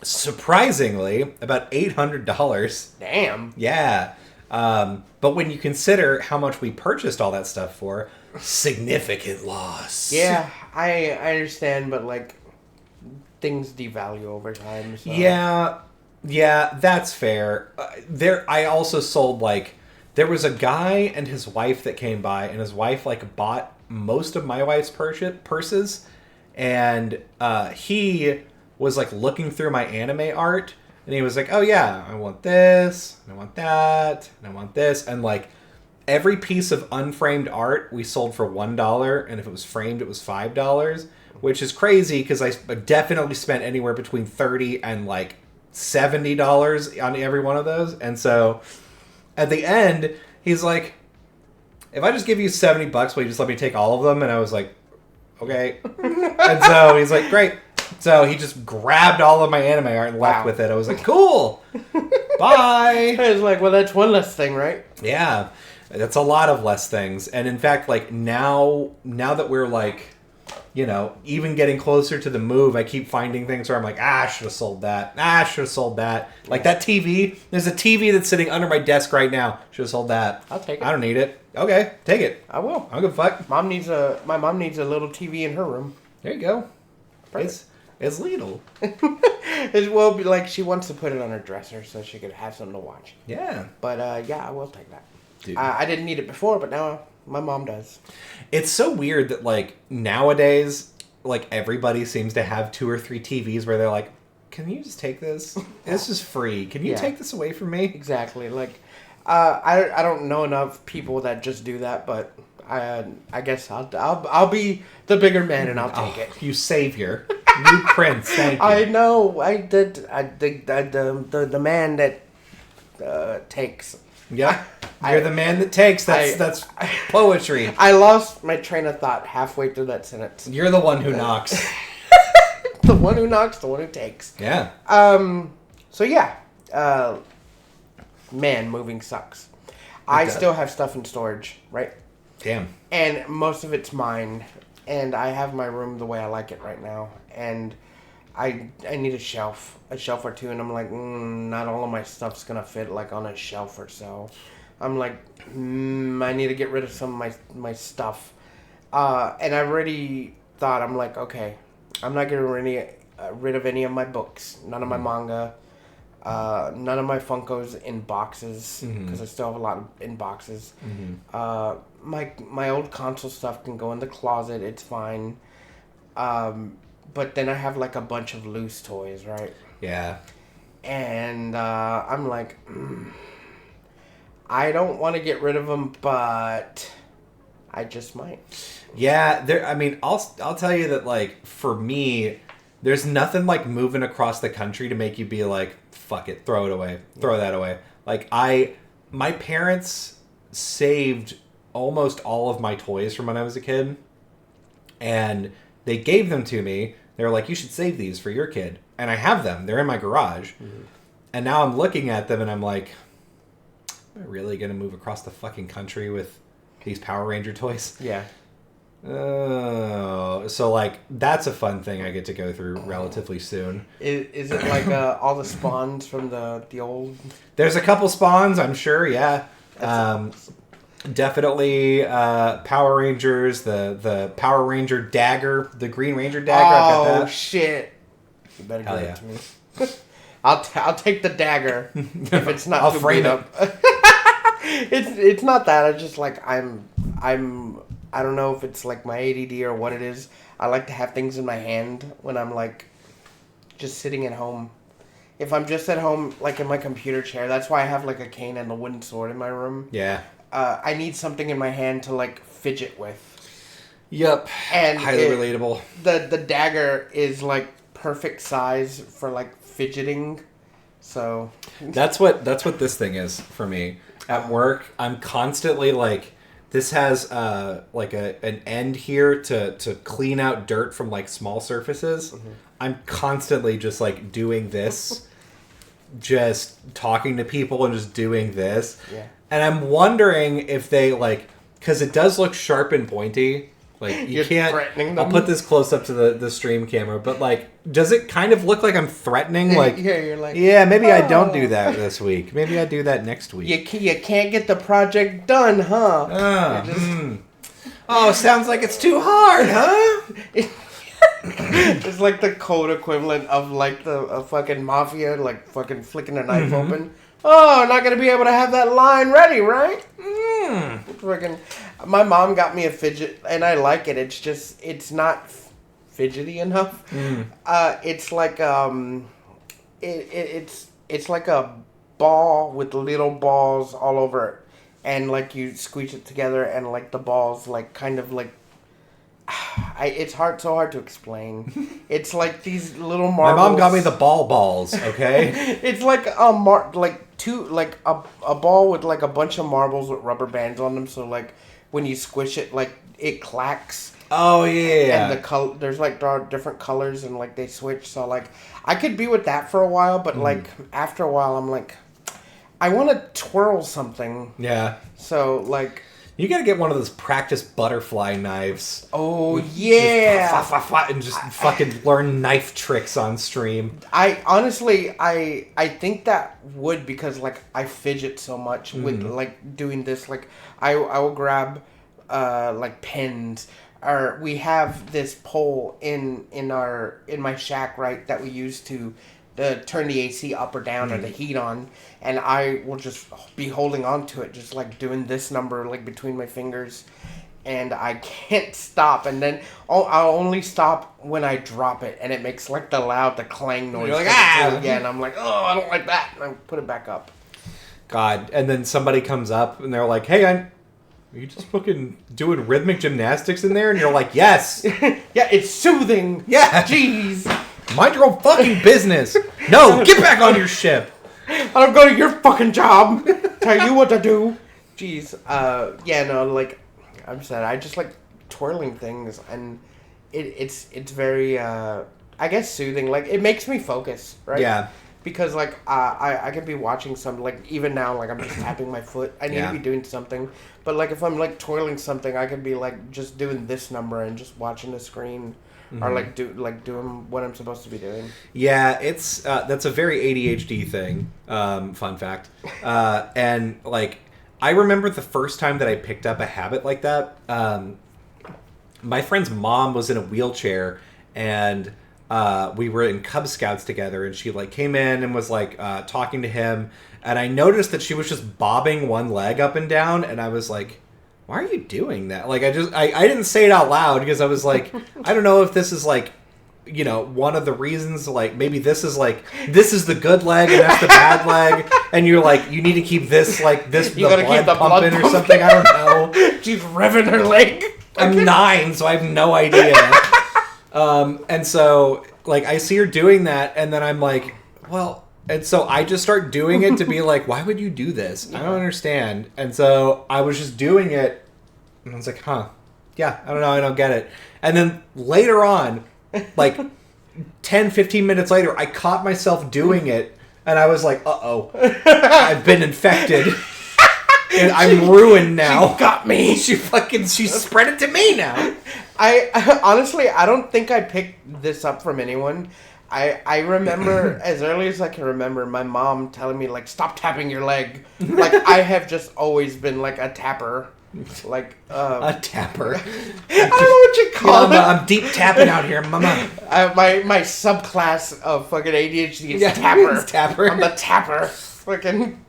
surprisingly, about $800. Damn. Yeah. But when you consider how much we purchased all that stuff for, significant loss. Yeah, I understand, but like things devalue over time. So. Yeah, that's fair. I also sold like there was a guy and his wife that came by, and his wife like bought most of my wife's purses, and he was like looking through my anime art, and he was like, oh yeah, I want this, and I want that, and I want this, and like every piece of unframed art we sold for $1, and if it was framed it was $5, which is crazy because I definitely spent anywhere between $30 and like $70 on every one of those. And so at the end he's like, if I just give you $70, will you just let me take all of them? And I was like, okay. And so he's like, great. So he just grabbed all of my anime art and left with it. I was like, cool. Bye. I was like, well, that's one less thing, right? Yeah. That's a lot of less things. And in fact, like now that we're like, you know, even getting closer to the move, I keep finding things where I'm like, I should have sold that. I should have sold that. Like that TV. There's a TV that's sitting under my desk right now. Should have sold that. I'll take it. I don't need it. Okay, take it. I will. I don't give a fuck. My mom needs a little TV in her room. There you go. It's legal. It will be like she wants to put it on her dresser so she could have something to watch. Yeah. But yeah, I will take that. Dude. I didn't need it before, but now my mom does. It's so weird that like nowadays, like everybody seems to have 2 or 3 TVs where they're like, can you just take this? This is free. Can you take this away from me? Exactly. Like, I don't know enough people that just do that, but I guess I'll be the bigger man and I'll take it. You savior, you prince. Thank you. I know. The man that takes. Yeah, you're the man that takes. That's poetry. I lost my train of thought halfway through that sentence. You're the one who knocks. The one who knocks, the one who takes. Yeah. So yeah. Man, moving sucks. I still have stuff in storage, right? Damn. And most of it's mine, and I have my room the way I like it right now, and I need a shelf or two, and I'm like, not all of my stuff's gonna fit like on a shelf or so. I'm like, I need to get rid of some of my stuff, and I already thought, I'm like, okay, I'm not getting rid of any of my books, none of my manga, none of my Funkos in boxes because I still have a lot in boxes. My old console stuff can go in the closet, it's fine. But then I have like a bunch of loose toys, right? Yeah. And I'm like, I don't want to get rid of them, but I just might. Yeah, I mean, I'll tell you that like for me, there's nothing like moving across the country to make you be like, fuck it, throw it away, throw that away. Like my parents saved almost all of my toys from when I was a kid, and they gave them to me. They were like, you should save these for your kid. And I have them. They're in my garage. And now I'm looking at them and I'm like, am I really going to move across the fucking country with These Power Ranger toys. Yeah. Oh, so like that's a fun thing I get to go through relatively soon. Is it like all the spawns from the old? There's a couple spawns, I'm sure. Yeah, Awesome. definitely Power Rangers. The Power Ranger dagger, the Green Ranger dagger. I've got that. Shit! You better give Hell it to me. I'll take the dagger if it's not I'll too frame beat it. up. It's not that. I just like I don't know if it's like my ADD or what it is. I like to have things in my hand when I'm like just sitting at home. If I'm just at home, like in my computer chair, that's why I have like a cane and a wooden sword in my room. Yeah. I need something in my hand to like fidget with. Yep. And highly relatable. The dagger is like perfect size for like fidgeting. So That's what this thing is for me. At work, I'm constantly like, this has like an end here to clean out dirt from like small surfaces. Mm-hmm. I'm constantly just like doing this, just talking to people and just doing this. Yeah. And I'm wondering if they like, because it does look sharp and pointy. Like You're can't. threatening them? I'll put this close up to the stream camera, but like, does it kind of look like I'm threatening? Like, yeah, you're like, yeah, maybe I don't do that this week. Maybe I do that next week. You can't get the project done, huh? Oh, sounds like it's too hard, huh? It's like the code equivalent of like a fucking mafia, like fucking flicking a knife open. Oh, not gonna be able to have that line ready, right? Fucking, my mom got me a fidget, and I like it. It's just it's not fidgety enough. It's like it's like a ball with little balls all over it, and like you squeeze it together, and like the balls like kind of like. It's so hard to explain. It's like these little marbles. My mom got me the balls, okay? It's like a ball with like a bunch of marbles with rubber bands on them. So like when you squish it, like it clacks. Oh yeah. And there's like different colors and like they switch. So like I could be with that for a while, but like after a while, I'm like, I want to twirl something. Yeah. So like. You gotta get one of those practice butterfly knives. Oh, yeah. And just fucking learn knife tricks on stream. I honestly, I think that would, because like I fidget so much with like doing this. Like I will grab like pens, or we have this pole in my shack, right, that we use to turn the AC up or down or the heat on, and I will just be holding on to it, just like doing this number like between my fingers, and I can't stop, and then I'll only stop when I drop it, and it makes like the clang noise. You're like, ah! Yeah, and I'm like, oh, I don't like that, and I put it back up. God, and then somebody comes up and they're like, hey, are you just fucking doing rhythmic gymnastics in there? And you're like, yes. Yeah, it's soothing. Yeah. Jeez. Mind your own fucking business. No, get back on your ship. I don't go to your fucking job. Tell you what to do. Jeez. Yeah, no, like, I'm sad. I just like twirling things, and it's very, I guess, soothing. Like, it makes me focus, right? Yeah. Because, like, I could be watching some, like, even now, like, I'm just tapping my foot. I need to be doing something. But, like, if I'm, like, twirling something, I could be, like, just doing this number and just watching the screen. Or, like, doing what I'm supposed to be doing. Yeah, it's, that's a very ADHD thing. Fun fact. And, like, I remember the first time that I picked up a habit like that. My friend's mom was in a wheelchair, and we were in Cub Scouts together, and she like came in and was like talking to him, and I noticed that she was just bobbing one leg up and down, and I was like, why are you doing that? Like, I didn't say it out loud because I was like, I don't know if this is like, you know, one of the reasons, like, maybe this is the good leg and that's the bad leg, and you're like, you need to keep this, like, this, you the gotta blood keep the pumping blood or something, I don't know. She's revving her leg. I'm 9, so I have no idea. And so, like, I see her doing that, and then I'm like, well, and so I just start doing it to be like, why would you do this? I don't understand. And so I was just doing it, and I was like, huh, yeah, I don't know, I don't get it. And then later on, like 10, 15 minutes later, I caught myself doing it, and I was like, uh-oh, I've been infected. I'm ruined now. She got me. She spread it to me now. I honestly, I don't think I picked this up from anyone. I remember, as early as I can remember, my mom telling me, like, stop tapping your leg. Like, I have just always been, like, a tapper. Like, a tapper. I don't know what you call it. I'm deep tapping out here, mama. My subclass of fucking ADHD is tapper. It's tapper. I'm the tapper. Fucking,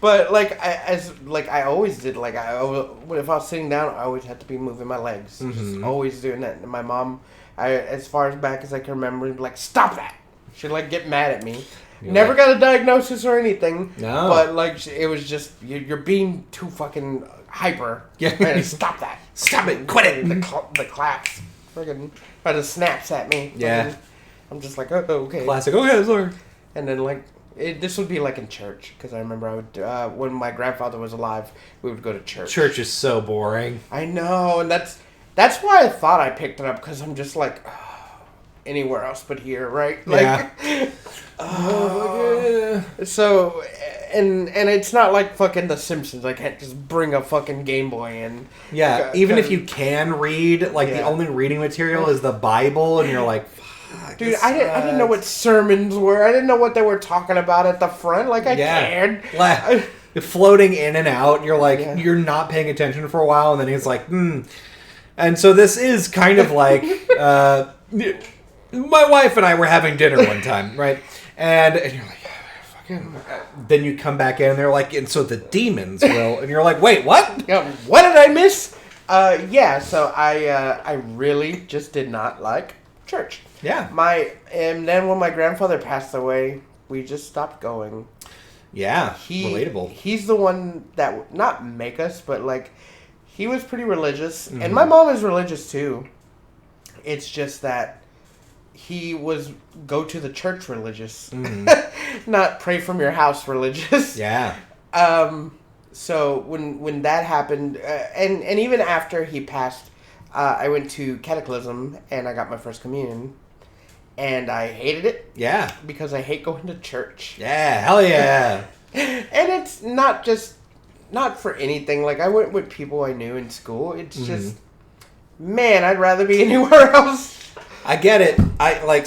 but like I always did. Like if I was sitting down, I always had to be moving my legs. Just always doing that. And my mom, as far as back as I can remember, would be like, stop that. She'd like get mad at me. Never got a diagnosis or anything. No. But like it was just you're being too fucking hyper. Yeah. Stop that. Stop it. Quit it. The claps. Friggin' try to snaps at me. Yeah. Fucking, I'm just like, oh, okay. Classic. Oh yeah, sorry. And then like. This would be like in church, because I remember I would, when my grandfather was alive, we would go to church. Church is so boring. I know, and that's why I thought I picked it up, because I'm just like, oh, anywhere else but here, right? Like, yeah. So, and it's not like fucking The Simpsons. I can't just bring a fucking Game Boy in. Yeah, even if you can read, like the only reading material is the Bible, and you're like, dude, I didn't know what sermons were. I didn't know what they were talking about at the front. Like, I cared. Floating in and out. And you're like, you're not paying attention for a while. And then he's like, And so this is kind of like, my wife and I were having dinner one time, right? And you're like, fucking. Then you come back in and they're like, and so the demons will. And you're like, wait, what? Yeah, what did I miss? So I really just did not like church. Yeah. And then when my grandfather passed away, we just stopped going. Yeah. Relatable. He's the one that would not make us, but like he was pretty religious, and my mom is religious too. It's just that he was go to the church religious, not pray from your house religious. Yeah. So when that happened, and even after he passed, I went to catechism and I got my first communion. And I hated it. Yeah. Because I hate going to church. Yeah, hell yeah. And it's not for anything. Like, I went with people I knew in school. It's just, man, I'd rather be anywhere else. I get it.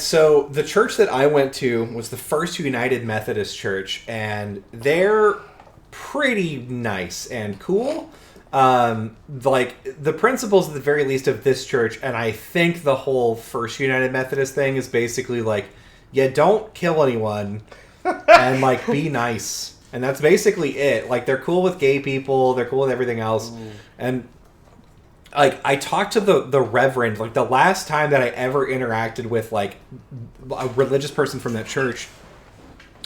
So the church that I went to was the First United Methodist Church, and they're pretty nice and cool. Like the principles at the very least of this church, and I think the whole First United Methodist thing is basically like, don't kill anyone and like be nice, and that's basically it. Like they're cool with gay people, they're cool with everything else. And like I talked to the reverend, like the last time that I ever interacted with like a religious person from that church,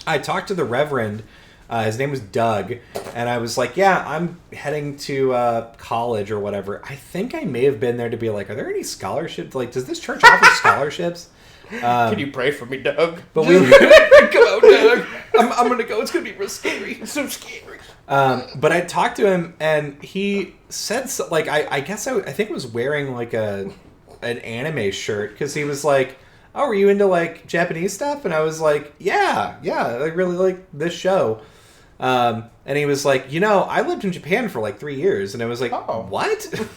I talked to the reverend. His name was Doug, and I was like, yeah, I'm heading to college or whatever. I think I may have been there to be like, are there any scholarships? Like, does this church offer scholarships? Can you pray for me, Doug? But we come out, Doug. I'm going to go. It's going to be real scary. It's so scary. But I talked to him, and he said, like, I guess I think I was wearing like an anime shirt, because he was like, oh, are you into like Japanese stuff? And I was like, yeah, I really like this show. And he was like, I lived in Japan for like 3 years. And I was like, what?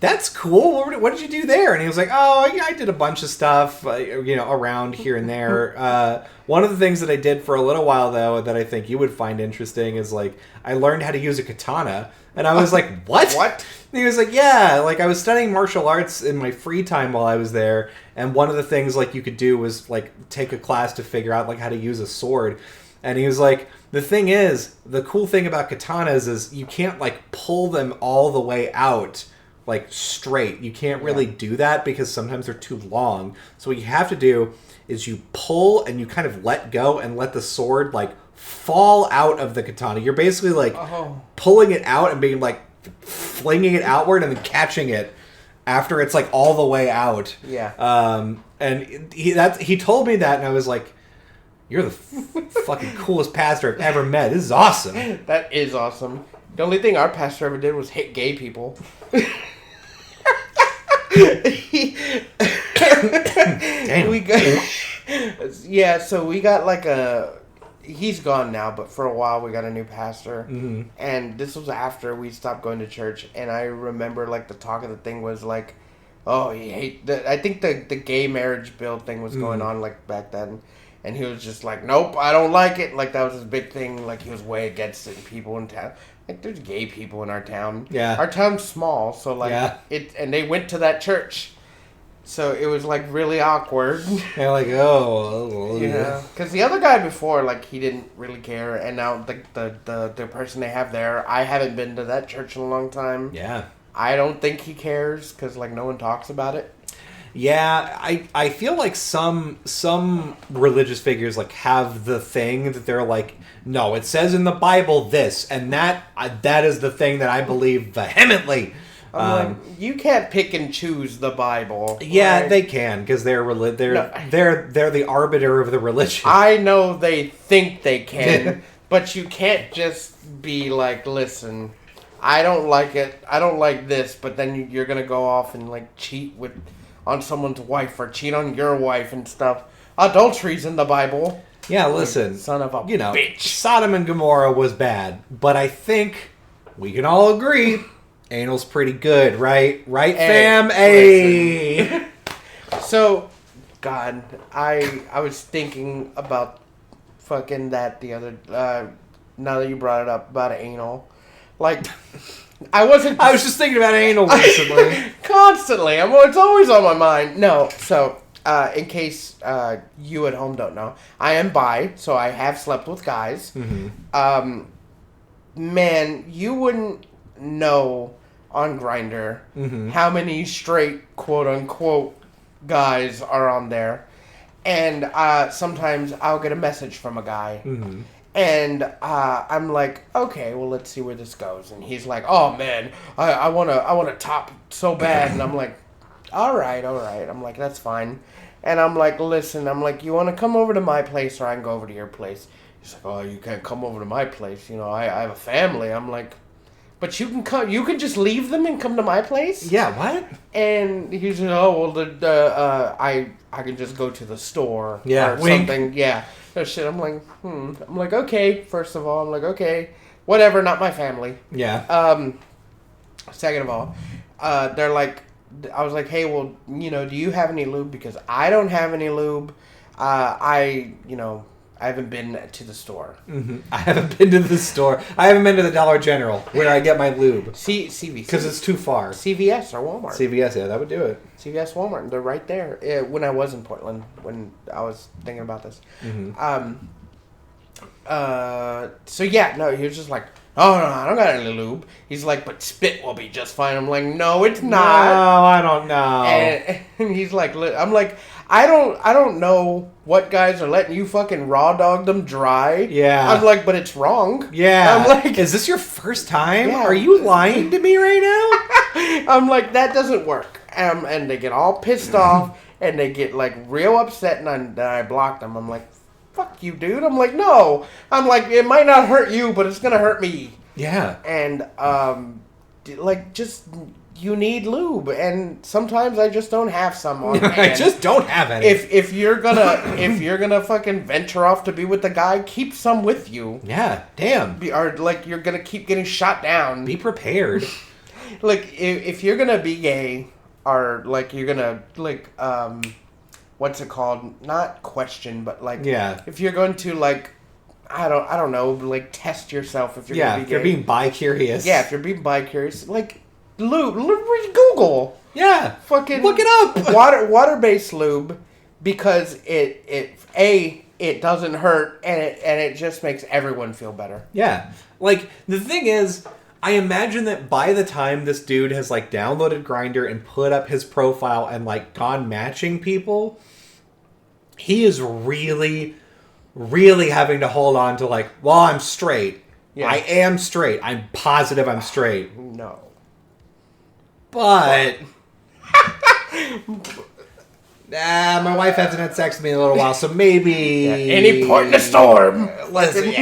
That's cool. What did you do there? And he was like, oh, yeah, I did a bunch of stuff, around here and there. One of the things that I did for a little while, though, that I think you would find interesting is like, I learned how to use a katana. And I was like, what? What? And he was like, yeah, like I was studying martial arts in my free time while I was there. And one of the things like you could do was like take a class to figure out like how to use a sword. And he was like, the thing is, the cool thing about katanas is you can't like pull them all the way out like straight. You can't really do that because sometimes they're too long. So what you have to do is you pull and you kind of let go and let the sword like fall out of the katana. You're basically like pulling it out and being like flinging it outward and then catching it after it's like all the way out. Yeah. And he told me that, and I was like, you're the fucking coolest pastor I've ever met. This is awesome. That is awesome. The only thing our pastor ever did was hit gay people. Damn. So we got like he's gone now, but for a while we got a new pastor, and this was after we stopped going to church. And I remember like the talk of the thing was like, oh, he hate. I think the gay marriage bill thing was going on like back then, and he was just like, nope, I don't like it. Like that was his big thing. Like he was way against it. People in town, like there's gay people in our town. Yeah, our town's small, so like it, and they went to that church. So it was like really awkward. They're like, oh, yeah. Because the other guy before, like, he didn't really care, and now the person they have there, I haven't been to that church in a long time. Yeah. I don't think he cares because like no one talks about it. Yeah, I feel like some religious figures like have the thing that they're like, no, it says in the Bible this, and that is the thing that I believe vehemently. I'm like, you can't pick and choose the Bible. Yeah, right? they can because they're the arbiter of the religion. I know they think they can, but you can't just be like, listen, I don't like it. I don't like this, but then you're gonna go off and like cheat on someone's wife or cheat on your wife and stuff. Adultery's in the Bible. Yeah, listen, like, son of a bitch. Sodom and Gomorrah was bad, but I think we can all agree. Anal's pretty good, right? Right, fam? Hey! So, God, I was thinking about fucking that the other... now that you brought it up, about anal. Like, I was just thinking about anal recently. Constantly. It's always on my mind. No, so, in case you at home don't know, I am bi, so I have slept with guys. Mm-hmm. Man, you wouldn't know on Grindr how many straight quote unquote guys are on there, and sometimes I'll get a message from a guy and I'm like, okay, well, let's see where this goes, and he's like, oh man, I wanna top so bad, and I'm like, all right, I'm like, that's fine, and I'm like, listen, I'm like, you want to come over to my place or I can go over to your place? He's like, oh, you can't come over to my place, I have a family. I'm like, but you can come. You can just leave them and come to my place. Yeah, what? And he's like, oh well, I can just go to the store. Yeah, or something. Yeah, no shit. I'm like, I'm like, okay. First of all, I'm like, okay, whatever. Not my family. Yeah. Second of all, they're like, I was like, hey, well, do you have any lube? Because I don't have any lube. I haven't been to the store. Mm-hmm. I haven't been to the store. I haven't been to the Dollar General where I get my lube. CVS. Because it's too far. CVS or Walmart. CVS, yeah, that would do it. CVS, Walmart. They're right there. When I was in Portland, when I was thinking about this. Mm-hmm. So yeah, no, he was just like, oh no, I don't got any lube. He's like, but spit will be just fine. I'm like, no, it's not. No, I don't know. And he's like, I'm like, I don't know what guys are letting you fucking raw dog them dry. Yeah. I'm like, but it's wrong. Yeah. I'm like, is this your first time? Yeah. Are you lying to me right now? I'm like, that doesn't work. And they get all pissed off and they get like real upset and I block them. I'm like, fuck you, dude. I'm like, no. I'm like, it might not hurt you, but it's gonna hurt me. Yeah. And like, just you need lube, and sometimes I just don't have some on hand. I just don't have any. If you're gonna fucking venture off to be with the guy, keep some with you. Yeah, damn. Or like you're gonna keep getting shot down. Be prepared. Like if you're gonna be gay, or like you're gonna like what's it called? Not question, but like if you're going to like I don't know, like test yourself if you're gonna be gay. If you're being bi-curious. Yeah, if you're being bi-curious, like lube, Google. Yeah. Fucking look it up. Water-based lube, because it doesn't hurt and it just makes everyone feel better. Yeah. Like the thing is, I imagine that by the time this dude has like downloaded Grindr and put up his profile and like gone matching people, he is really, really having to hold on to like, well, I'm straight. Yeah. I am straight. I'm positive I'm straight. No. But my wife hasn't had sex with me in a little while, so maybe any point in the storm. Listen,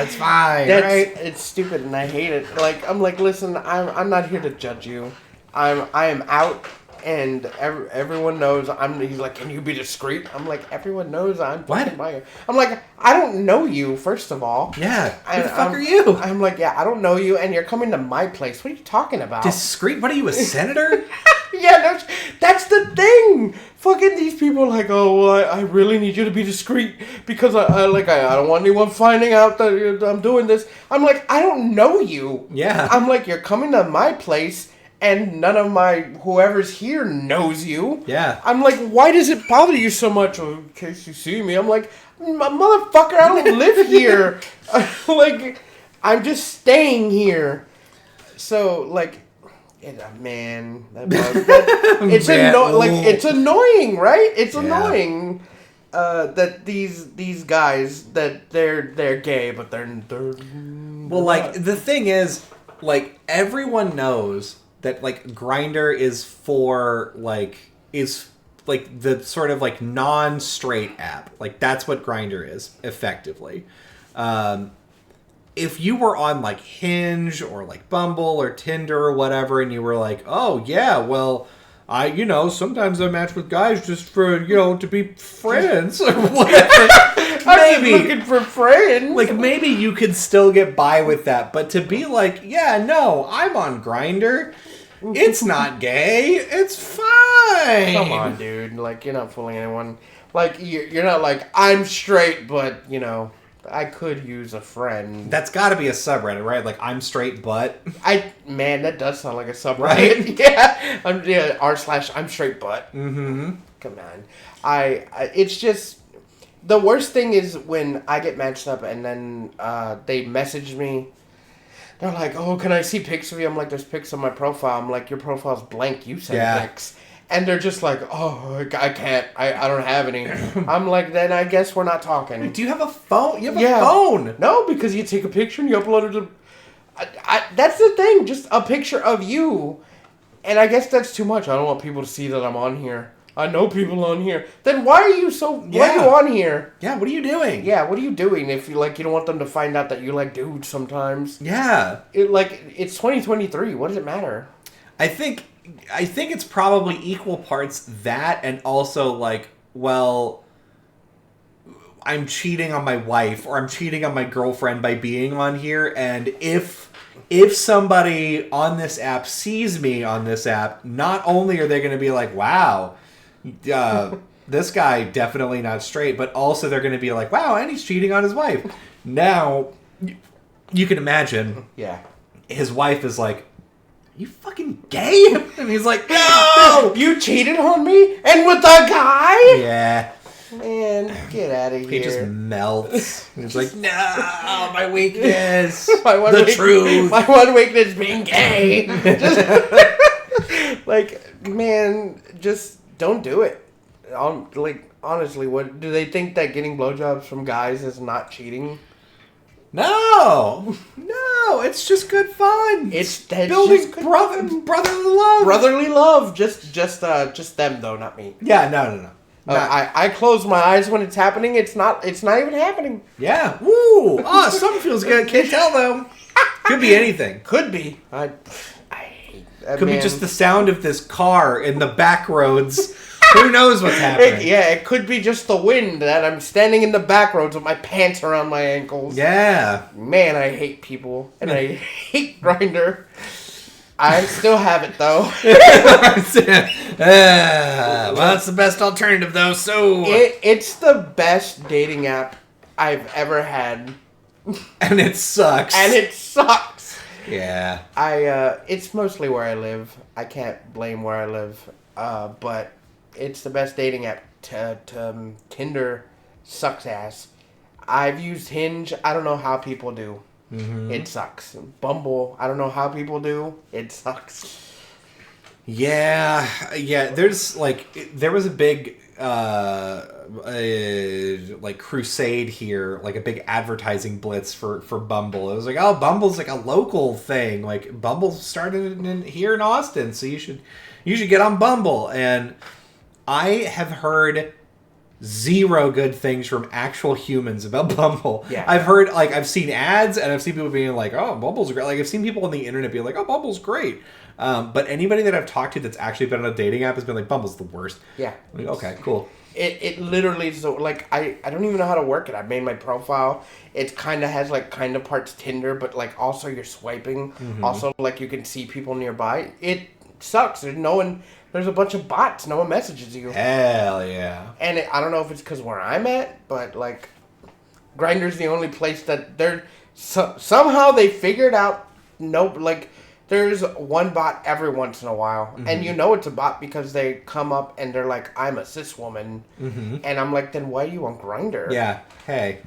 it's fine. Right? It's stupid and I hate it. Like I'm like, listen, I'm not here to judge you. I am out, And everyone knows he's like, can you be discreet? I'm like, everyone knows I'm fucking Maya. I'm like, I don't know you, first of all. Yeah. Who the fuck are you? I'm like, yeah, I don't know you, and you're coming to my place. What are you talking about? Discreet? What are you, a senator? Yeah, that's the thing. Fucking these people are like, oh, well, I really need you to be discreet because I don't want anyone finding out that I'm doing this. I'm like, I don't know you. Yeah. I'm like, you're coming to my place and none of my whoever's here knows you. Yeah. I'm like, why does it bother you so much? Well, in case you see me. I'm like, motherfucker, I don't live here. Like, I'm just staying here. So, like, man, it's it's annoying, right? It's annoying that these guys that they're gay, but they're well, like not. The thing is, like everyone knows that like Grindr is the sort of like non-straight app. Like that's what Grindr is effectively. If you were on like Hinge or like Bumble or Tinder or whatever, and you were like, oh yeah, well, sometimes I match with guys just for, to be friends or whatever. I'm looking for friends. Like maybe you could still get by with that, but to be like, yeah, no, I'm on Grindr. It's not gay. It's fine. Come on, dude. Like, you're not fooling anyone. Like, you're not like, I'm straight, but, I could use a friend. That's got to be a subreddit, right? Like, I'm straight, but... Man, that does sound like a subreddit. Right? Yeah. r/I'm straight, but. Mm-hmm. Come on. It's just... The worst thing is when I get matched up and then they message me. They're like, oh, can I see pics of you? I'm like, there's pics on my profile. I'm like, your profile's blank. You send pics. And they're just like, oh, I can't. I don't have any. I'm like, then I guess we're not talking. Do you have a phone? You have a phone. No, because you take a picture and you upload it to... that's the thing. Just a picture of you. And I guess that's too much. I don't want people to see that I'm on here. I know people on here. Then why are you why are you on here? Yeah, what are you doing? Yeah, what are you doing if you don't want them to find out that you like dudes sometimes? Yeah. It's 2023. What does it matter? I think it's probably equal parts that and also like, well, I'm cheating on my wife or I'm cheating on my girlfriend by being on here, and if somebody on this app sees me on this app, not only are they going to be like, wow, this guy definitely not straight, but also they're going to be like, wow, and he's cheating on his wife. Now, you can imagine. Yeah. His wife is like, you fucking gay? And he's like, no! You cheated on me? And with a guy? Yeah. Man, get out of here. He just melts. He's like, no, my weakness. Truth. My one weakness being gay. Man, just don't do it. Honestly, what do they think that getting blowjobs from guys is not cheating? No, it's just good fun. It's building brotherly love. Brotherly love, just them though, not me. Yeah, no. I close my eyes when it's happening. It's not even happening. Yeah. Woo. Something feels good. Can't tell though. Could be anything. Could be. I hate that. Could be just the sound of this car in the back roads. Who knows what's happening? It could be just the wind that I'm standing in the back roads with my pants around my ankles. Yeah. Man, I hate people. And I hate Grindr. I still have it, though. Well, that's the best alternative, though, so... It's the best dating app I've ever had. And it sucks. Yeah. It's mostly where I live. I can't blame where I live. But... it's the best dating app. Tinder sucks ass. I've used Hinge. I don't know how people do. Mm-hmm. It sucks. Bumble. I don't know how people do. It sucks. Yeah. There was a big crusade here, like a big advertising blitz for Bumble. It was like, oh, Bumble's like a local thing. Like Bumble started here in Austin, so you should get on Bumble. And I have heard zero good things from actual humans about Bumble. Yeah. I've seen ads and I've seen people being like, oh, Bumble's great. Like, I've seen people on the internet being like, oh, Bumble's great. But anybody that I've talked to that's actually been on a dating app has been like, Bumble's the worst. Yeah. Like, okay, cool. It literally is so, like, I don't even know how to work it. I made my profile. It kind of has, like, kind of parts Tinder, but, like, also you're swiping. Mm-hmm. Also, like, you can see people nearby. It sucks. There's a bunch of bots. No one messages you. Hell yeah. And I don't know if it's because where I'm at, but, like, Grindr's the only place that somehow they figured out, there's one bot every once in a while. Mm-hmm. And you know it's a bot because they come up and they're like, I'm a cis woman. Mm-hmm. And I'm like, then why are you on Grindr? Yeah. Hey.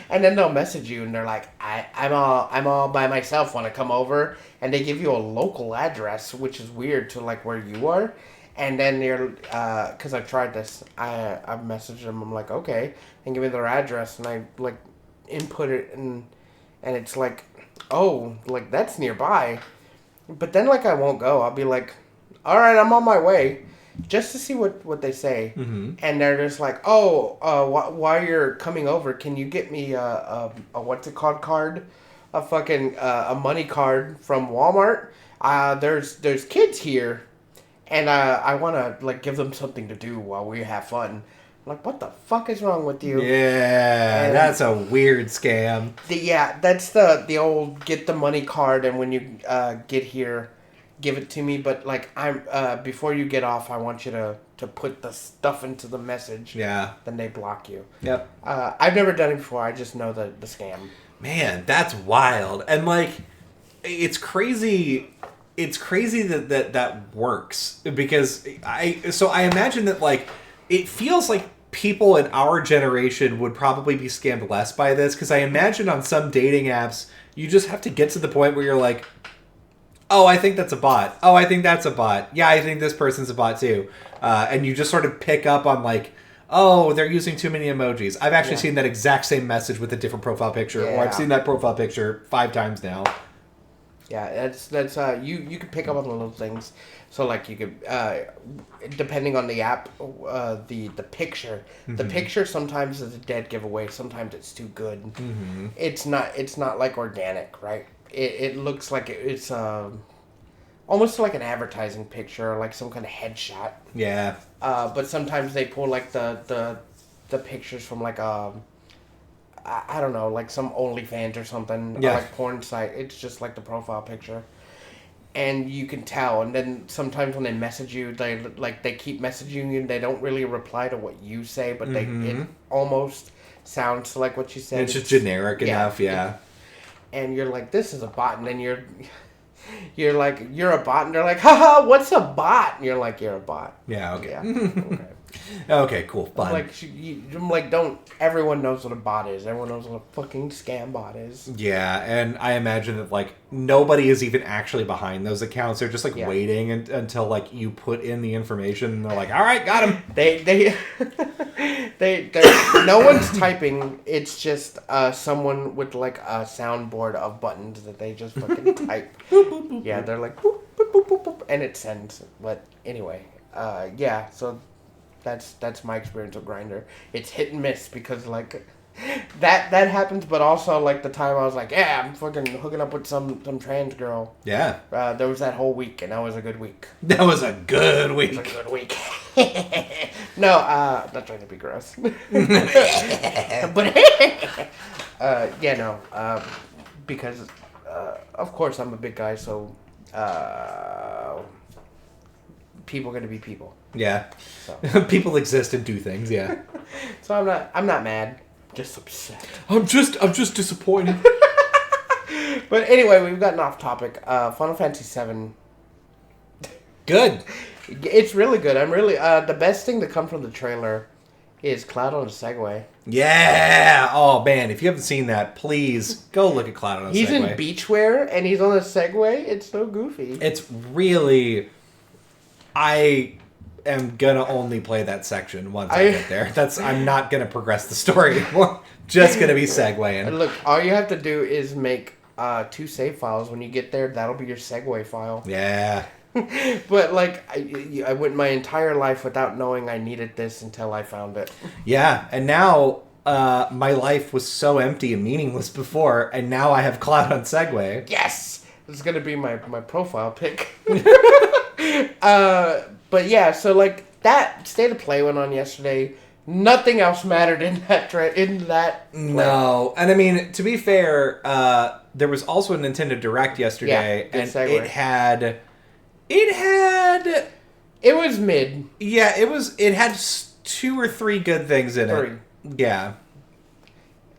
And then they'll message you and they're like, I'm all by myself, want to come over? And they give you a local address, which is weird to like where you are. And then you're, because I've tried this, I've messaged them, I'm like, okay, and give me their address. And I like input it and it's like, oh, like that's nearby. But then like I won't go. I'll be like, all right, I'm on my way, just to see what they say. Mm-hmm. And they're just like, oh, while you're coming over, can you get me a what's it called card, a fucking a money card from Walmart? There's kids here, and I want to like give them something to do while we have fun. Like, what the fuck is wrong with you? Yeah, and that's a weird scam. That's the old get the money card, and when you get here, give it to me. But like, I'm before you get off, I want you to put the stuff into the message. Yeah. Then they block you. Yep. I've never done it before. I just know the scam. Man, that's wild, and like, it's crazy. It's crazy that works because I imagine that like. It feels like people in our generation would probably be scammed less by this because I imagine on some dating apps, you just have to get to the point where you're like, oh, I think that's a bot. Oh, I think that's a bot. Yeah, I think this person's a bot too. And you just sort of pick up on like, oh, they're using too many emojis. I've actually seen that exact same message with a different profile picture, or I've seen that profile picture 5 times now. Yeah, that's you can pick up on the little things. So like you could, depending on the app, the picture, mm-hmm. the picture sometimes is a dead giveaway. Sometimes it's too good. Mm-hmm. It's not like organic, right? It looks like it's almost like an advertising picture, or like some kind of headshot. Yeah. But sometimes they pull like the pictures from like I don't know, like some OnlyFans or something, or like porn site. It's just like the profile picture. And you can tell, and then sometimes when they message you, they keep messaging you, and they don't really reply to what you say, but it almost sounds like what you said. It's just generic enough, yeah. And you're like, this is a bot, and then you're like, you're a bot, and they're like, haha, what's a bot? And you're like, you're a bot. Yeah, okay. Yeah, okay. Okay, cool, fun. I'm like, don't. Everyone knows what a bot is. Everyone knows what a fucking scam bot is. Yeah, and I imagine that like nobody is even actually behind those accounts. They're just like waiting until like you put in the information. And they're like, all right, got him. They no one's typing. It's just someone with like a soundboard of buttons that they just fucking type. Boop, boop, boop, yeah, they're like boop, boop, boop, boop, boop, and it sends. But anyway, so. That's my experience with Grindr. It's hit and miss because like that happens, but also like the time I was like, yeah, I'm fucking hooking up with some trans girl. Yeah. There was that whole week, and that was a good week. That was a good week. It was a good week. No, not trying to be gross. But because of course I'm a big guy, so people are gonna be people. Yeah. So. People exist and do things, yeah. So I'm not mad. Just upset. I'm just disappointed. But anyway, we've gotten off topic. Final Fantasy VII. Good. It's really good. I'm really the best thing to come from the trailer is Cloud on a Segway. Yeah. Oh man, if you haven't seen that, please go look at Cloud on a Segway. He's in beachwear and he's on a Segway. It's so goofy. It's really. I am gonna only play that section once I get there. I'm not gonna progress the story anymore. Just gonna be segueing. Look, all you have to do is make 2 save files. When you get there, that'll be your segue file. Yeah. But like, I went my entire life without knowing I needed this until I found it. Yeah, and now my life was so empty and meaningless before, and now I have Cloud on Segway. Yes, this is gonna be my profile pic. But yeah, so like that State of Play went on yesterday. Nothing else mattered in that No, and I mean, to be fair, there was also a Nintendo Direct yesterday, good and segue. It was mid. Yeah, it had 2 or 3 good things in it. 3. Yeah,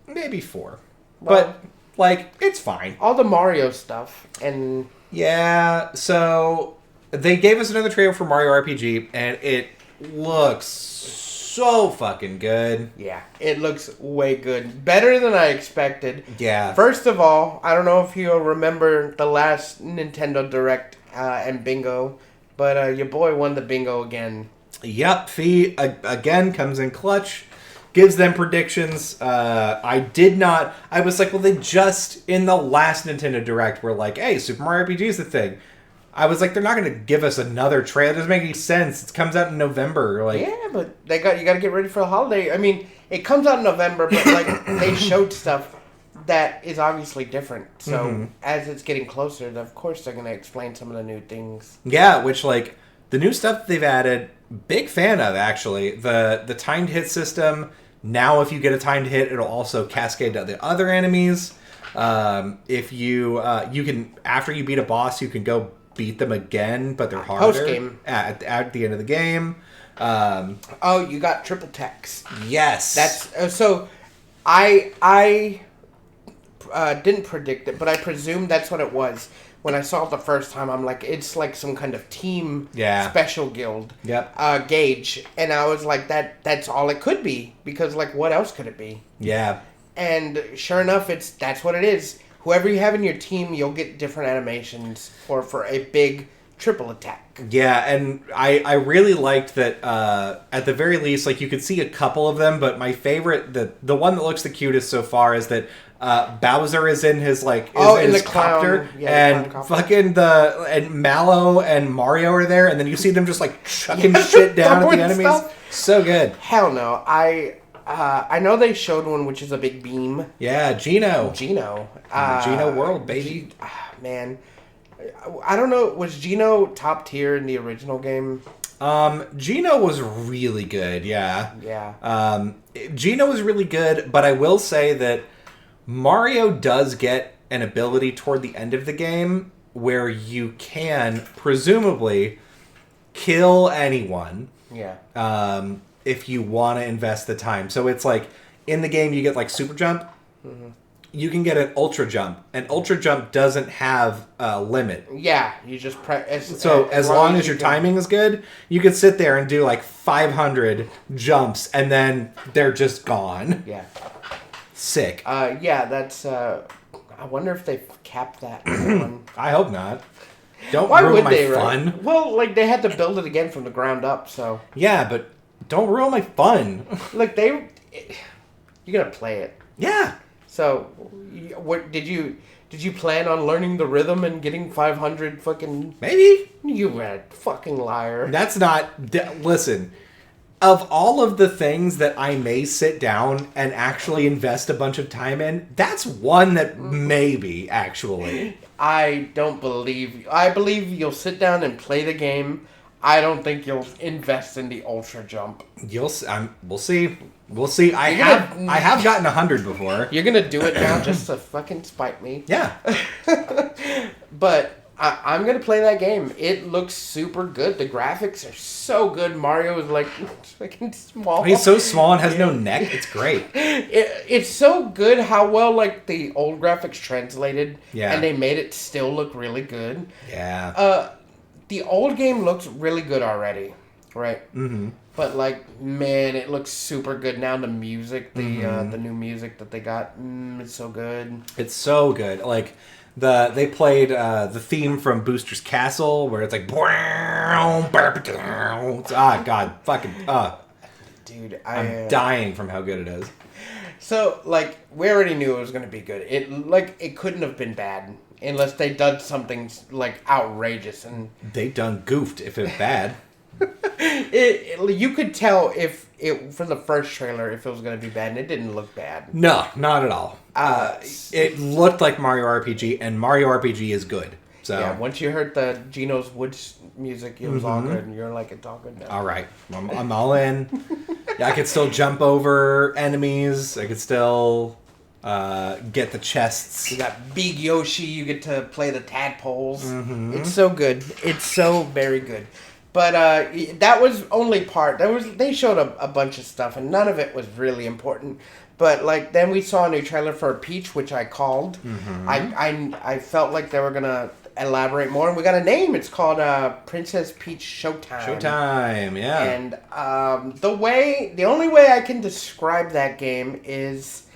maybe 4, Well, but like it's fine. all the Mario stuff and Yeah, so they gave us another trailer for Mario RPG, and it looks so fucking good. yeah, it looks way good. Better than I expected. Yeah. First of all, I don't know if you'll remember the last Nintendo Direct and bingo, but your boy won the bingo again. Yep, Fee again comes in clutch, gives them predictions. I was like, well, they just, in the last Nintendo Direct, were like, hey, Super Mario RPG is the thing. I was like, they're not going to give us another trailer. It doesn't make any sense. It comes out in November. Like, Yeah, but you got to get ready for the holiday. I mean, it comes out in November, but like they showed stuff that is obviously different. So as it's getting closer, of course they're going to explain some of the new things. yeah, which, like, the new stuff that they've added, big fan of, actually. The timed hit system, now if you get a timed hit, it'll also cascade to the other enemies. If you can, after you beat a boss, you can go beat them again, but they're harder. Post-game. At the end of the game. Oh, you got triple text. Yes. That's so. I didn't predict it, but I presumed that's what it was. When I saw it the first time, I'm like, it's like some kind of team special guild gauge, and I was like, that's all it could be, because like what else could it be? Yeah. And sure enough, that's what it is. Whoever you have in your team, you'll get different animations for a big triple attack. Yeah, and I really liked that, at the very least, like, you could see a couple of them, but my favorite, the one that looks the cutest so far is that Bowser is in his, like, in his copter, and fucking and Mallow and Mario are there, and then you see them just, like, chucking shit down at the enemies. Stuff. So good. Hell no. I know they showed one, which is a big beam. Yeah, Geno. Geno World, baby. Man. I don't know. Was Geno top tier in the original game? Geno was really good, yeah. Yeah. Geno was really good, but I will say that Mario does get an ability toward the end of the game where you can, presumably, kill anyone. Yeah. If you want to invest the time. So it's like, in the game you get like super jump. Mm-hmm. You can get an ultra jump. An ultra jump doesn't have a limit. Yeah, you just press. So as long as your timing is good, you can sit there and do like 500 jumps, and then they're just gone. Yeah. Sick. Yeah, that's. I wonder if they capped that one. I hope not. Don't Why ruin would my they, fun. Right? Well, like they had to build it again from the ground up, so. Yeah, but don't ruin my fun. Like you're gonna play it. Yeah. So, what did you plan on learning the rhythm and getting 500 fucking? Maybe. You a fucking liar. That's not. Listen, of all of the things that I may sit down and actually invest a bunch of time in, that's one that maybe actually. I believe you'll sit down and play the game. I don't think you'll invest in the ultra jump. We'll see. We'll see. I have gotten 100 before. You're gonna do it now just to fucking spite me. Yeah. But I'm gonna play that game. It looks super good. The graphics are so good. Mario is like fucking small. He's so small and has no neck. It's great. It's so good how well like the old graphics translated. Yeah. And they made it still look really good. Yeah. The old game looks really good already, right? Mm-hmm. But like, man, it looks super good now. The music, the new music that they got, it's so good. It's so good. Like they played the theme from Booster's Castle, where it's like, God, fucking, dude, I'm dying from how good it is. So like, we already knew it was gonna be good. It couldn't have been bad. unless they done something like outrageous, and They done goofed if it's bad. you could tell if it from the first trailer if it was going to be bad, and it didn't look bad. No, not at all. It looked like Mario RPG, and Mario RPG is good. So Yeah, once you heard the Geno's Woods music, it was all good, and you're like, it's all good now. all right, I'm all in. Yeah, I could still jump over enemies. I could still get the chests. You got Big Yoshi, you get to play the tadpoles. It's so good. It's so very good. But that was only part. They showed a bunch of stuff, and none of it was really important. But like then we saw a new trailer for Peach, which I called. I felt like they were gonna elaborate more, and we got a name. It's called Princess Peach Showtime. Showtime, yeah. And the only way I can describe that game is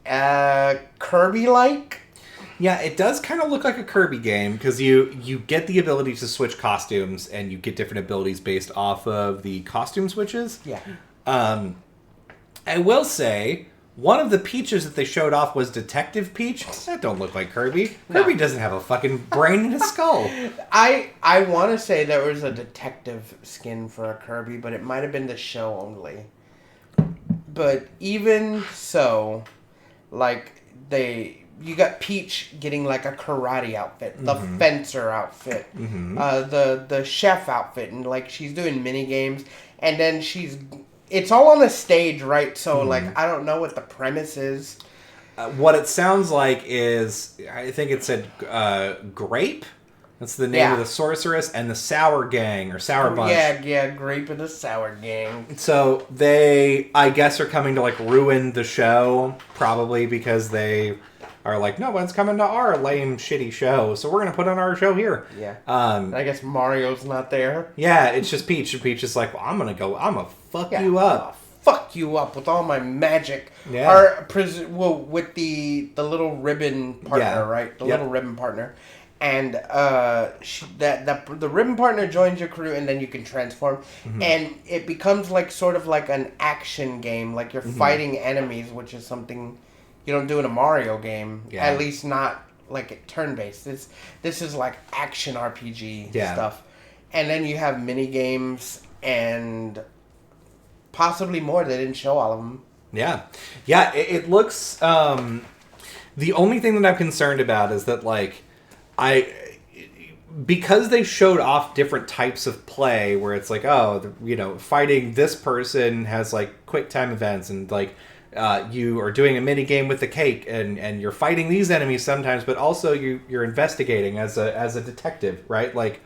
Kirby-like. Yeah, it does kind of look like a Kirby game because you get the ability to switch costumes, and you get different abilities based off of the costume switches. Yeah. I will say, one of the Peaches that they showed off was Detective Peach. That don't look like Kirby. No. Kirby doesn't have a fucking brain in his skull. I want to say there was a detective skin for a Kirby, but it might have been the show only. But even so, like you got Peach getting like a karate outfit, the fencer outfit, the chef outfit, and like she's doing mini games, and then it's all on the stage, right? So like I don't know what the premise is. What it sounds like is, I think it said Grape. That's the name of the sorceress, and the Sour Gang or Sour Bunch. Yeah, Grape and the Sour Gang. So they, I guess, are coming to like ruin the show, probably because they are like, no one's coming to our lame, shitty show, so we're gonna put on our show here. Yeah. I guess Mario's not there. Yeah, it's just Peach, and Peach is like, well, I'm gonna fuck you up. Fuck you up with all my magic. Yeah. Or with the little ribbon partner, right? The little ribbon partner. And the ribbon partner joins your crew, and then you can transform, and it becomes like sort of like an action game, like you're fighting enemies, which is something you don't do in a Mario game. Yeah. At least not like turn based. This is like action RPG stuff, and then you have mini games and possibly more. They didn't show all of them. Yeah. It looks. The only thing that I'm concerned about is that like. Because they showed off different types of play where it's like, fighting this person has like quick time events, and like you are doing a mini game with the cake, and you're fighting these enemies sometimes, but also you're investigating as a detective, right? Like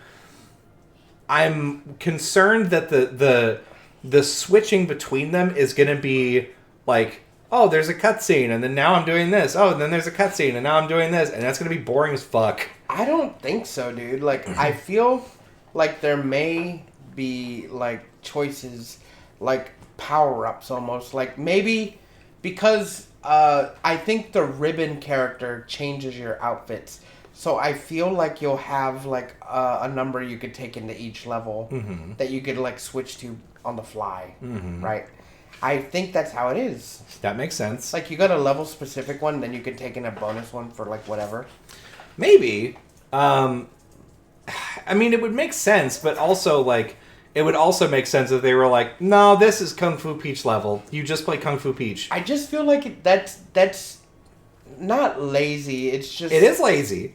I'm concerned that the switching between them is going to be like, oh, there's a cutscene, and then now I'm doing this. Oh, and then there's a cutscene, and now I'm doing this, and that's going to be boring as fuck. I don't think so, dude. Like, I feel like there may be, like, choices, like, power-ups almost. Like, maybe because I think the ribbon character changes your outfits. So I feel like you'll have, like, a number you could take into each level that you could, like, switch to on the fly, right? I think that's how it is. That makes sense. Like, you got a level-specific one, then you can take in a bonus one for, like, whatever. Maybe. I mean, it would make sense, but also, like, it would also make sense if they were like, no, this is Kung Fu Peach level. You just play Kung Fu Peach. I just feel like that's not lazy. It's just... It is lazy.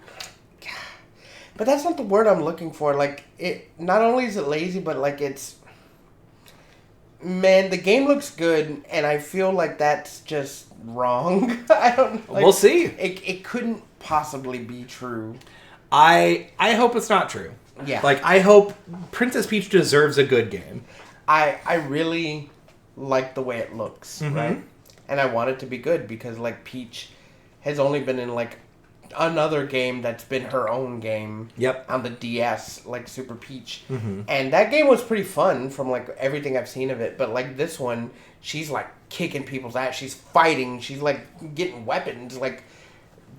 But that's not the word I'm looking for. Like, it... Not only is it lazy, but, like, it's... Man, the game looks good, and I feel like that's just wrong. I don't... Like, we'll see. It couldn't possibly be true. I hope it's not true. Yeah. Like, I hope Princess Peach deserves a good game. I really like the way it looks, right? And I want it to be good because, like, Peach has only been in, like, another game that's been her own game. Yep. On the DS, like Super Peach. And that game was pretty fun from, like, everything I've seen of it. But, like, this one, she's, like, kicking people's ass. She's fighting. She's, like, getting weapons. Like,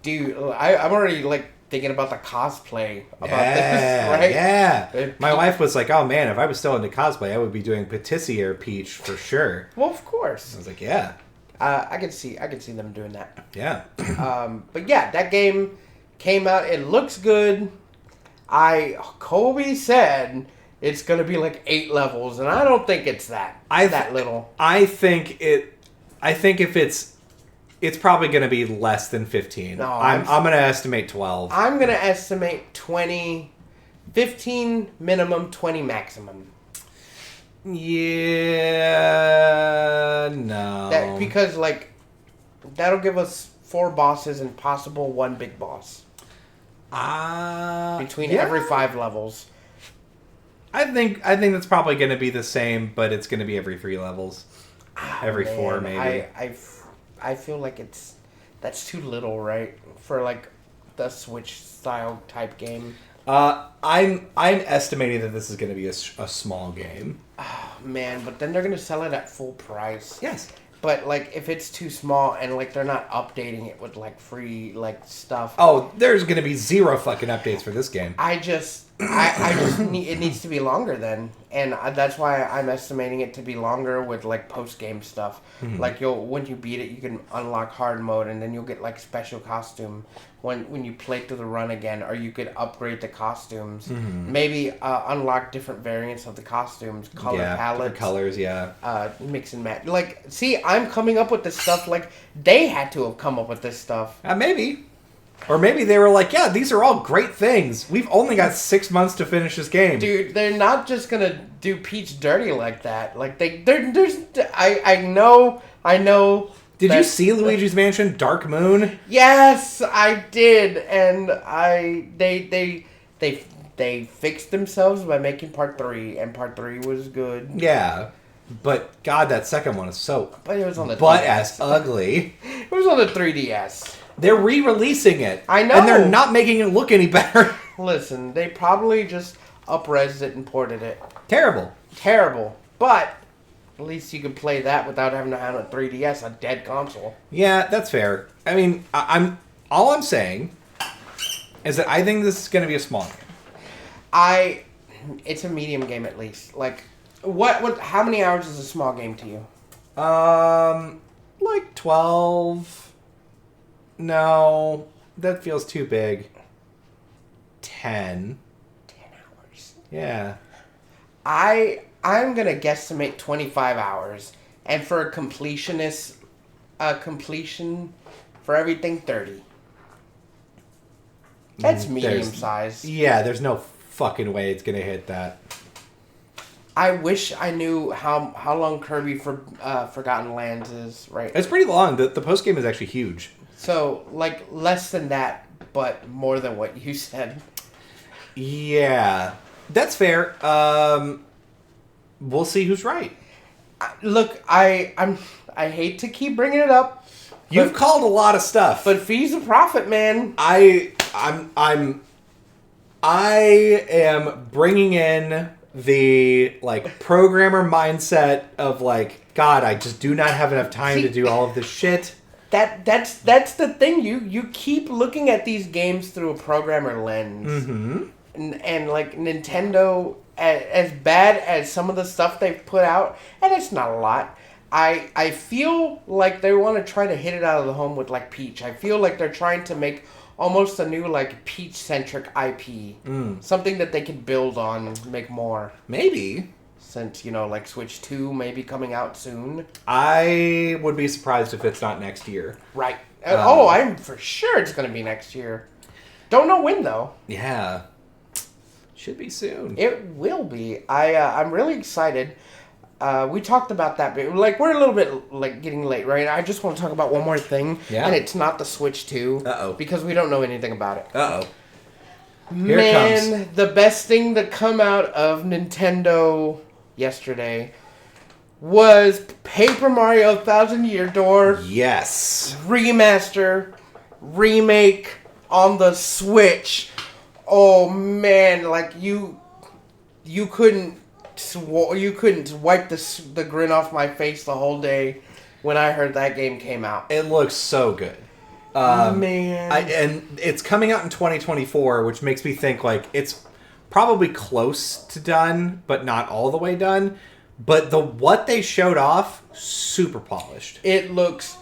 dude, I'm already, like, thinking about the cosplay about this, right? Yeah. My wife was like, oh, man, if I was still into cosplay, I would be doing Patissier Peach for sure. Well, of course. I was like, yeah. I could see them doing that. Yeah. But yeah, that game Came out. It looks good. Kobe said it's gonna be like 8 levels, and I don't think it's that little. I think if it's probably going to be less than 15. No, I'm going to estimate 12. I'm gonna estimate 20, 15 minimum, 20 maximum. Yeah, no. Because like that'll give us 4 bosses and possible 1 big boss between every 5 levels. I think that's probably going to be the same, but it's going to be every 3 levels, every 4 maybe. I feel like that's too little, right, for like the Switch style type game. I'm estimating that this is going to be a small game. Oh, man, but then they're gonna sell it at full price. Yes. But like, if it's too small and like they're not updating it with like free like stuff. Oh, there's gonna be 0 fucking updates for this game. I just need it needs to be longer then, and that's why I'm estimating it to be longer with like post game stuff. Mm-hmm. Like when you beat it, you can unlock hard mode, and then you'll get like special costume when you play through the run again, or you could upgrade the costumes. Mm-hmm. Maybe unlock different variants of the costumes, color palettes, colors, mix and match. Like, see, I'm coming up with this stuff. Like they had to have come up with this stuff. Maybe. Or maybe they were like, yeah, these are all great things. We've only got 6 months to finish this game. Dude, they're not just gonna do Peach dirty like that. Like I know. Did you see Luigi's Mansion Dark Moon? Yes, I did, and they fixed themselves by making part 3, and part 3 was good. Yeah, but God, that second one is so. But it was on the butt 3DS. ass ugly. It was on the 3DS. They're re-releasing it. I know. And they're not making it look any better. Listen, they probably just up-resed it and ported it. Terrible. But at least you can play that without having to have a 3DS, a dead console. Yeah, that's fair. I mean, all I'm saying is that I think this is going to be a small game. It's a medium game at least. Like, how many hours is a small game to you? Like 12. No, that feels too big. 10. 10 hours. Yeah. I'm gonna guesstimate 25 hours, and for a completion for everything 30. That's medium size. Yeah, there's no fucking way it's gonna hit that. I wish I knew how long Kirby Forgotten Lands is. Right. It's pretty long. The post game is actually huge. So like less than that, but more than what you said. Yeah, that's fair. We'll see who's right. Look, I hate to keep bringing it up. You've called a lot of stuff, but fees of profit, man. I am bringing in the like programmer mindset of like, God, I just do not have enough time to do all of this shit. That's the thing. You keep looking at these games through a programmer lens, and like Nintendo, as bad as some of the stuff they've put out, and it's not a lot. I feel like they want to try to hit it out of the home with like Peach. I feel like they're trying to make almost a new like Peach centric IP, something that they can build on, make more. Maybe. Since, like Switch 2 may be coming out soon. I would be surprised if it's not next year. Right. I'm for sure it's going to be next year. Don't know when, though. Yeah. Should be soon. It will be. I'm really excited. We talked about that, but like we're a little bit like getting late, right? I just want to talk about one more thing. Yeah. And it's not the Switch 2. Uh-oh. Because we don't know anything about it. Uh-oh. Here it comes. The best thing to come out of Nintendo yesterday was Paper Mario 1000 Year Door. Yes. Remaster, remake on the Switch. Oh man, like you couldn't wipe the grin off my face the whole day when I heard that game came out. It looks so good. Man. And it's coming out in 2024, which makes me think like it's probably close to done, but not all the way done. But what they showed off, super polished. It looks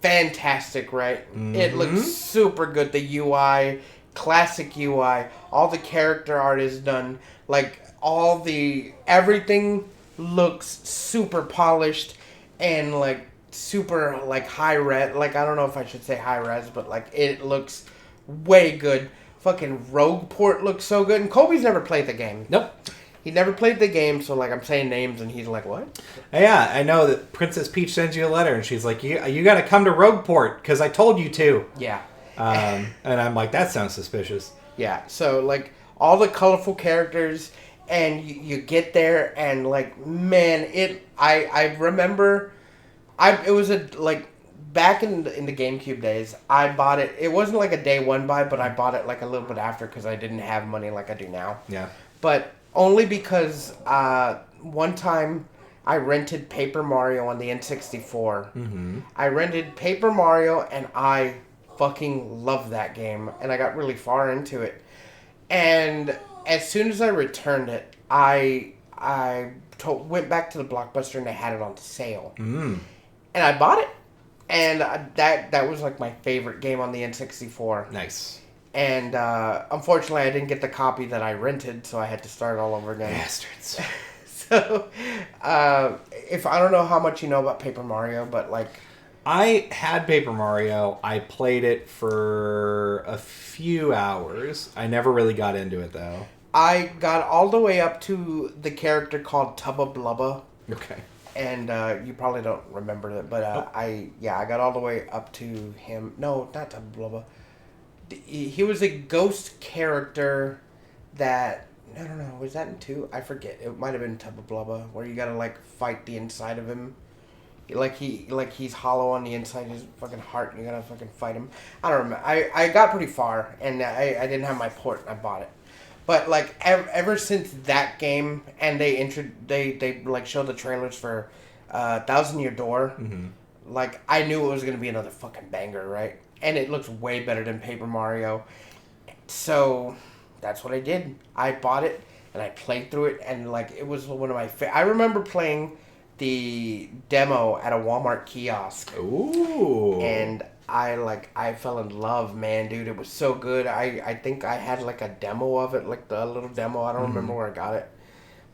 fantastic, right? Mm-hmm. It looks super good. The UI, classic UI, all the character art is done. Like everything looks super polished and like super like high res. Like I don't know if I should say high res, but like it looks way good. Fucking Rogue Port looks so good, and Kobe's never played the game. Nope. He never played the game, so like I'm saying names, and he's like, "What?" Yeah, I know that Princess Peach sends you a letter, and she's like, "You got to come to Rogueport because I told you to." Yeah. And I'm like, that sounds suspicious. Yeah. So like all the colorful characters, and you get there, and like man, I remember, it was like back in the GameCube days. I bought it. It wasn't like a day one buy, but I bought it like a little bit after because I didn't have money like I do now. Yeah. But only because one time I rented Paper Mario on the N64. Mm-hmm. I rented Paper Mario and I fucking loved that game. And I got really far into it. And as soon as I returned it, I went back to the Blockbuster and they had it on sale. Mm. And I bought it. And that was like my favorite game on the N64. Nice. And unfortunately, I didn't get the copy that I rented, so I had to start all over again. Bastards. So, if I don't know how much you know about Paper Mario, but like, I had Paper Mario. I played it for a few hours. I never really got into it though. I got all the way up to the character called Tubba Blubba. Okay. And you probably don't remember it, but Nope. I got all the way up to him. No, not Tubba Blubba. He was a ghost character that I don't know. Was that in 2? I forget. It might have been Tubba Blubba, where you gotta like fight the inside of him. He's hollow on the inside, his fucking heart, and you gotta fucking fight him. I don't remember. I got pretty far, and I didn't have my port, and I bought it. But like ever since that game, and they like showed the trailers for Thousand Year Door, like I knew it was gonna be another fucking banger, right? And it looks way better than Paper Mario. So that's what I did. I bought it and I played through it, and like it was one of my I remember playing the demo at a Walmart kiosk. Ooh. And I fell in love, man, dude. It was so good. I think I had like a demo of it, like the little demo. I don't remember where I got it.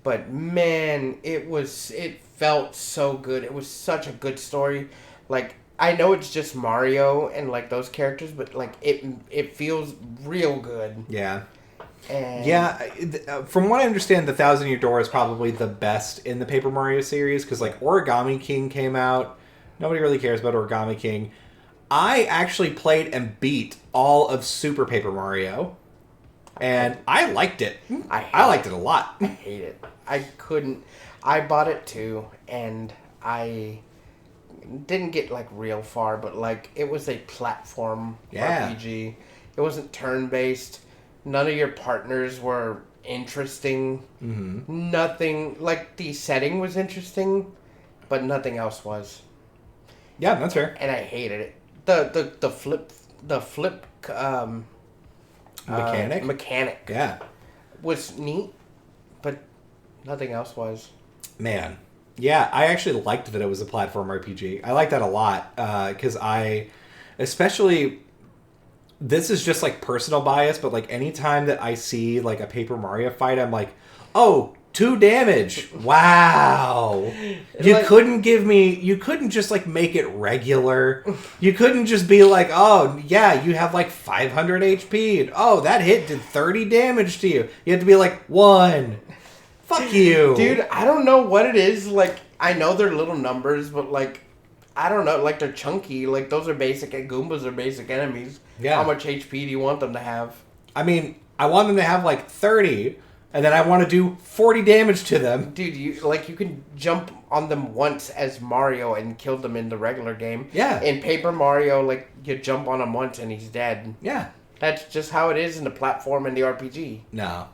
But man, it felt so good. It was such a good story. Like I know it's just Mario and like those characters, but like it feels real good. Yeah. And Yeah, from what I understand, the Thousand Year Door is probably the best in the Paper Mario series because like Origami King came out. Nobody really cares about Origami King. I actually played and beat all of Super Paper Mario, and I liked it. I liked it a lot. I hate it. I couldn't. I bought it too, and I didn't get like real far, but like it was a platform RPG. It wasn't turn based. None of your partners were interesting. Mm-hmm. Nothing like the setting was interesting, but nothing else was. Yeah, that's fair. And I hated it. The flip mechanic Yeah, was neat, but nothing else was. Man. Yeah, I actually liked that it was a platform RPG. I like that a lot because especially, this is just like personal bias, but like anytime that I see like a Paper Mario fight, I'm like, oh, 2 damage. Wow. You couldn't just like make it regular. You couldn't just be like, oh, yeah, you have like 500 HP. And, oh, that hit did 30 damage to you. You have to be like, 1. Fuck you. Dude, I don't know what it is. Like, I know they're little numbers, but like, I don't know. Like, they're chunky. Like, those are basic. Goombas are basic enemies. Yeah. How much HP do you want them to have? I mean, I want them to have like 30, and then I want to do 40 damage to them. Dude, you can jump on them once as Mario and kill them in the regular game. Yeah. In Paper Mario, like, you jump on him once and he's dead. Yeah. That's just how it is in the platform and the RPG. No.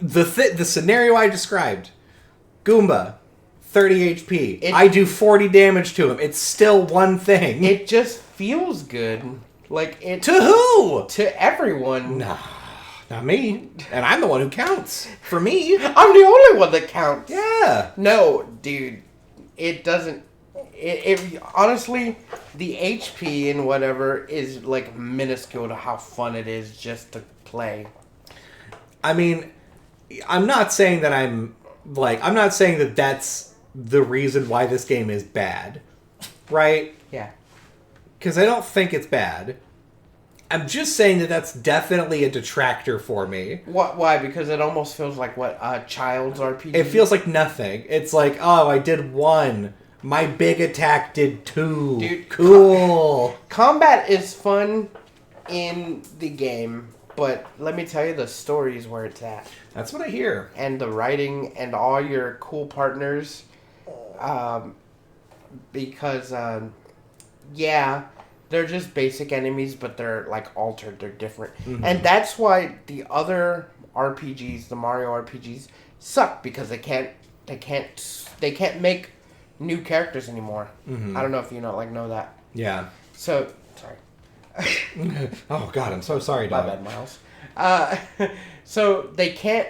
The scenario I described, Goomba, 30 HP. I do 40 damage to him. It's still one thing. It just feels good. Like it To who? To everyone. Nah, not me. And I'm the one who counts. For me. I'm the only one that counts. Yeah. No, dude. It doesn't. it honestly, the HP and whatever is like minuscule to how fun it is just to play. I mean, I'm not saying that I'm not saying that that's the reason why this game is bad, right? Yeah. Because I don't think it's bad. I'm just saying that that's definitely a detractor for me. What? Why? Because it almost feels like what a child's RPG. It feels like nothing. It's like, oh, I did 1. My big attack did 2. Dude, cool. Combat is fun in the game, but let me tell you, the story is where it's at. That's what I hear. And the writing and all your cool partners, because yeah, they're just basic enemies, but they're like altered. They're different, and that's why the other RPGs, the Mario RPGs, suck because they can't make new characters anymore. I don't know if you know that. Yeah. So sorry. Oh God, I'm so sorry, My dog. bad, Miles. So they can't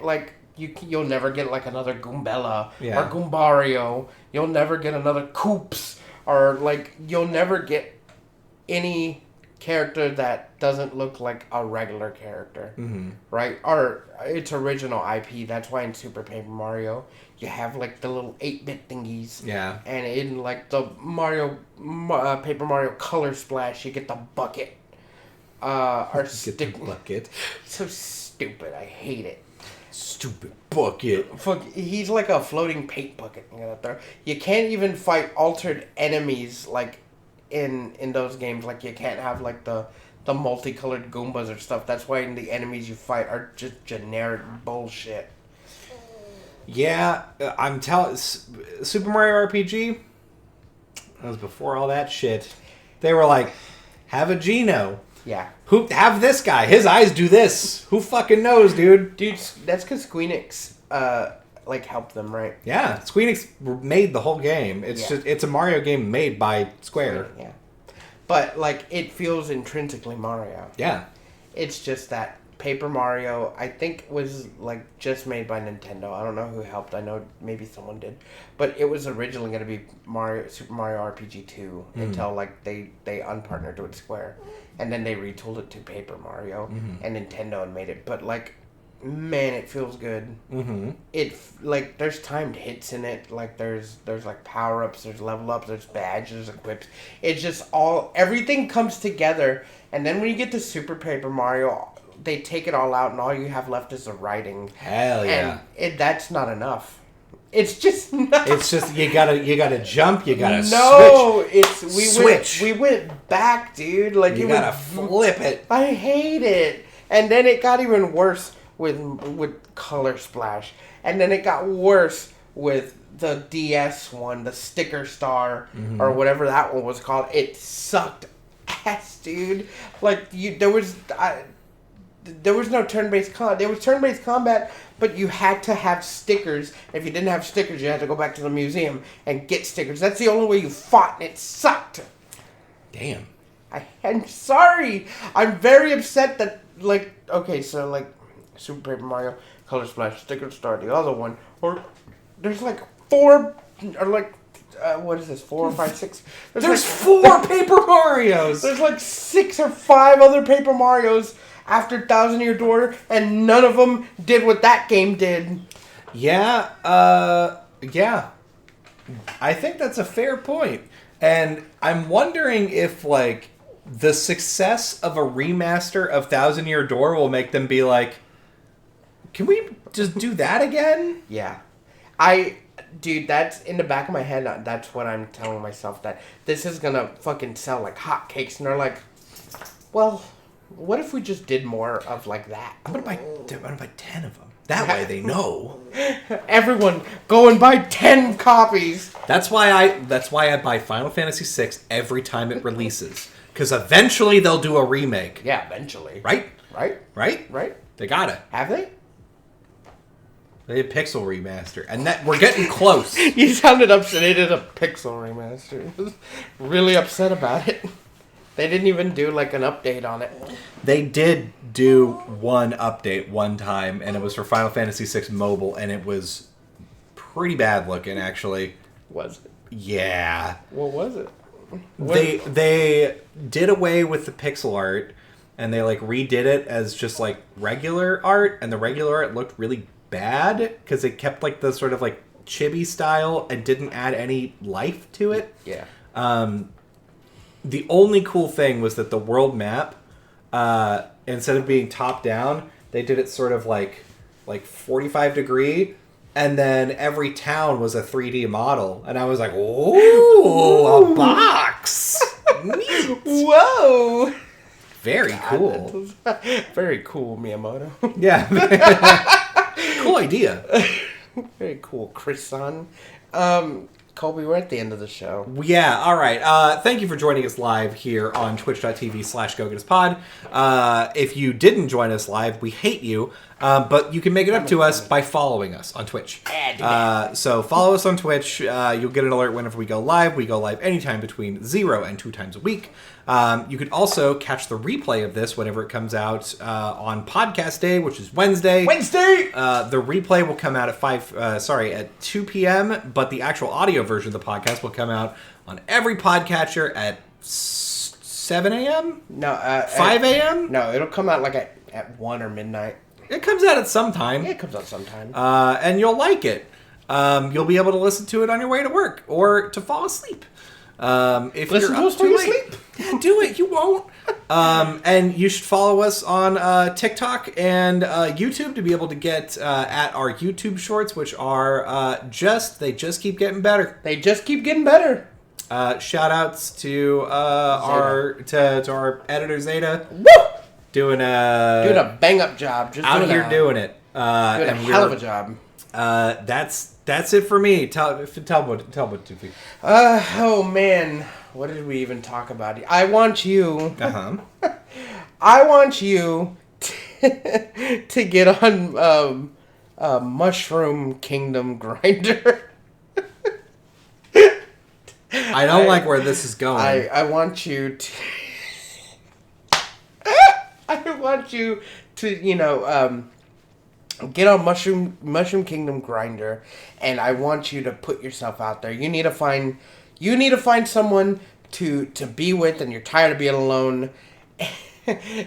like you'll never get like another Goombella or Goombario. You'll never get another Koops, or like you'll never get any character that doesn't look like a regular character, right? Or its original IP. That's why in Super Paper Mario you have like the little 8-bit thingies. Yeah. And in like the Paper Mario Color Splash, you get the bucket. Or stick bucket. So stupid. I hate it. Stupid bucket. Fuck, he's like a floating paint bucket. You can't even fight altered enemies like in those games. Like you can't have like the multicolored Goombas or stuff. That's why the enemies you fight are just generic bullshit. Yeah, I'm telling. Super Mario RPG. That was before all that shit. They were like, have a Geno. Yeah. Who have this guy? His eyes do this. Who fucking knows, dude? Dude, that's because Squeenix like helped them, right? Yeah, Squeenix made the whole game. It's a Mario game made by Square. Yeah. But like it feels intrinsically Mario. Yeah. It's just that Paper Mario, I think, was like just made by Nintendo. I don't know who helped. I know maybe someone did, but it was originally going to be Super Mario RPG 2 until like they unpartnered with Square, and then they retooled it to Paper Mario and Nintendo and made it. But like, man, it feels good. It like there's timed hits in it. Like there's like power ups, there's level ups, there's badges, equips. It's just everything comes together, and then when you get to Super Paper Mario, they take it all out, and all you have left is the writing. Hell yeah! And that's not enough. It's just not. It's just you gotta jump. You gotta switch. We went back, dude. Like you gotta flip it. I hate it. And then it got even worse with Color Splash, and then it got worse with the DS one, the Sticker Star or whatever that one was called. It sucked ass, dude. Like there was no turn-based combat. There was turn-based combat, but you had to have stickers. If you didn't have stickers, you had to go back to the museum and get stickers. That's the only way you fought, and it sucked. Damn. I'm sorry. I'm very upset that, like, okay, so, like, Super Paper Mario, Color Splash, Sticker Star, the other one, or there's, like, 4, or, like, what is this, 4 or 5, 6? There's like, 4 Paper Marios! There's, like, 6 or 5 other Paper Marios after Thousand Year Door, and none of them did what that game did. Yeah, yeah. I think that's a fair point. And I'm wondering if, like, the success of a remaster of Thousand Year Door will make them be like, can we just do that again? Yeah. Dude, that's in the back of my head. That's what I'm telling myself, that this is gonna fucking sell like hotcakes. And they're like, well, what if we just did more of like that? I'm gonna buy 10 of them. That way they know. Everyone, go and buy 10 copies. That's why I buy Final Fantasy VI every time it releases. Because eventually they'll do a remake. Yeah, eventually. Right? Right? Right? Right? They gotta. Have they? They did Pixel Remaster. And that we're getting close. You sounded upset. They did a Pixel Remaster. Really upset about it. They didn't even do like an update on it. They did do one update one time, and it was for Final Fantasy VI Mobile, and it was pretty bad looking, actually. Was it? Yeah. What was it? They did away with the pixel art, and they like redid it as just like regular art, and the regular art looked really bad because it kept like the sort of like chibi style and didn't add any life to it. Yeah. The only cool thing was that the world map, instead of being top down, they did it sort of like 45 degree, and then every town was a 3D model, and I was like, "Ooh, a box! Neat! Whoa! Very cool. Very cool, Miyamoto. Yeah, cool idea. Very cool, Chris-san. Colby, we're at the end of the show. Yeah, all right. Thank you for joining us live here on twitch.tv/GoGettasPod. If you didn't join us live, we hate you, but you can make it up to us by following us on Twitch. So follow us on Twitch. You'll get an alert whenever we go live. We go live anytime between 0 and 2 times a week. You can also catch the replay of this whenever it comes out on podcast day, which is Wednesday. The replay will come out at 2 p.m., but the actual audio version of the podcast will come out on every podcatcher at 7 a.m.? No, 5 a.m.? No, it'll come out like at 1 or midnight. It comes out at some time. Yeah, it comes out sometime. And you'll like it. You'll be able to listen to it on your way to work or to fall asleep. If Listen you're to up us while too you late, sleep. yeah, do it. You won't. And you should follow us on TikTok and YouTube to be able to get at our YouTube shorts, which are they just keep getting better. They just keep getting better. Shout outs to our editor Zeta. Woo! Doing a bang up job. Just out here doing it. Doing a hell of a job. That's it for me. Tell what Tufi. Oh man, what did we even talk about? I want you. I want you to get on Mushroom Kingdom Grindr. I don't like where this is going. I want you to. I want you to, get on Mushroom Kingdom Grindr, and I want you to put yourself out there. You need to find someone to be with, and you're tired of being alone.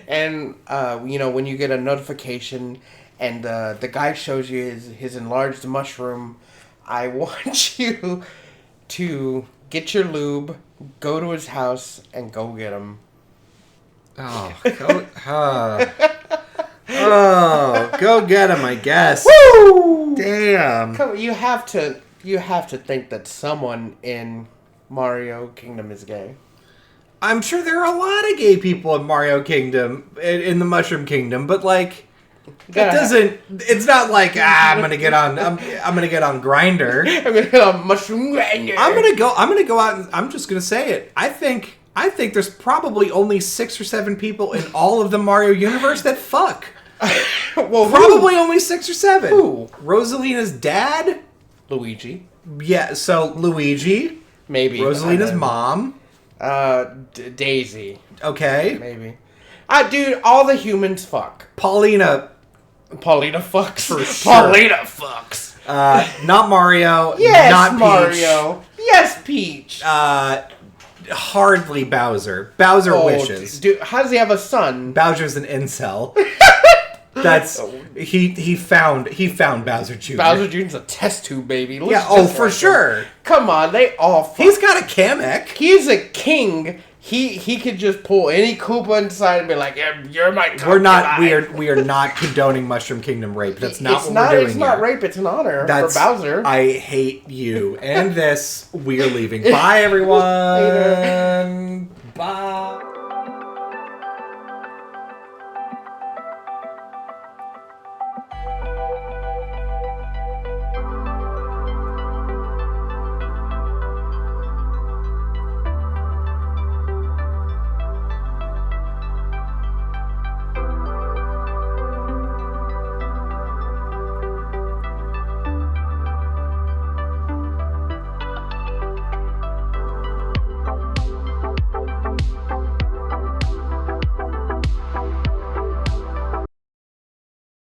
And when you get a notification and the guy shows you his enlarged mushroom, I want you to get your lube, go to his house, and go get him. Go get him, I guess. Woo! Damn. You have to think that someone in Mario Kingdom is gay. I'm sure there are a lot of gay people in Mario Kingdom, in the Mushroom Kingdom, but like, it's not like I'm gonna get on Grindr. I'm gonna get on Mushroom Grindr. I'm gonna go out and I'm just gonna say it. I think there's probably only 6 or 7 people in all of the Mario universe that fuck. Well, probably only 6 or 7. Who? Rosalina's dad? Luigi. Yeah, so Luigi. Maybe. Rosalina's mom. Daisy. Okay. Maybe. Dude, all the humans fuck. Paulina fucks. For sure. Paulina fucks. Not Mario. Yes, not Peach. Mario. Yes, Peach. Hardly Bowser. Bowser wishes. Dude, how does he have a son? Bowser's an incel. That's he found Bowser Jr. Bowser Jr.'s a test tube baby. For sure. Come on, they all fuck. He's got a Kamek. He's a king. He could just pull any Koopa inside and be like, "You're my." We are not condoning Mushroom Kingdom rape. That's not what we're doing. It's not rape. It's an honor for Bowser. I hate you and this. We are leaving. Bye, everyone. Later.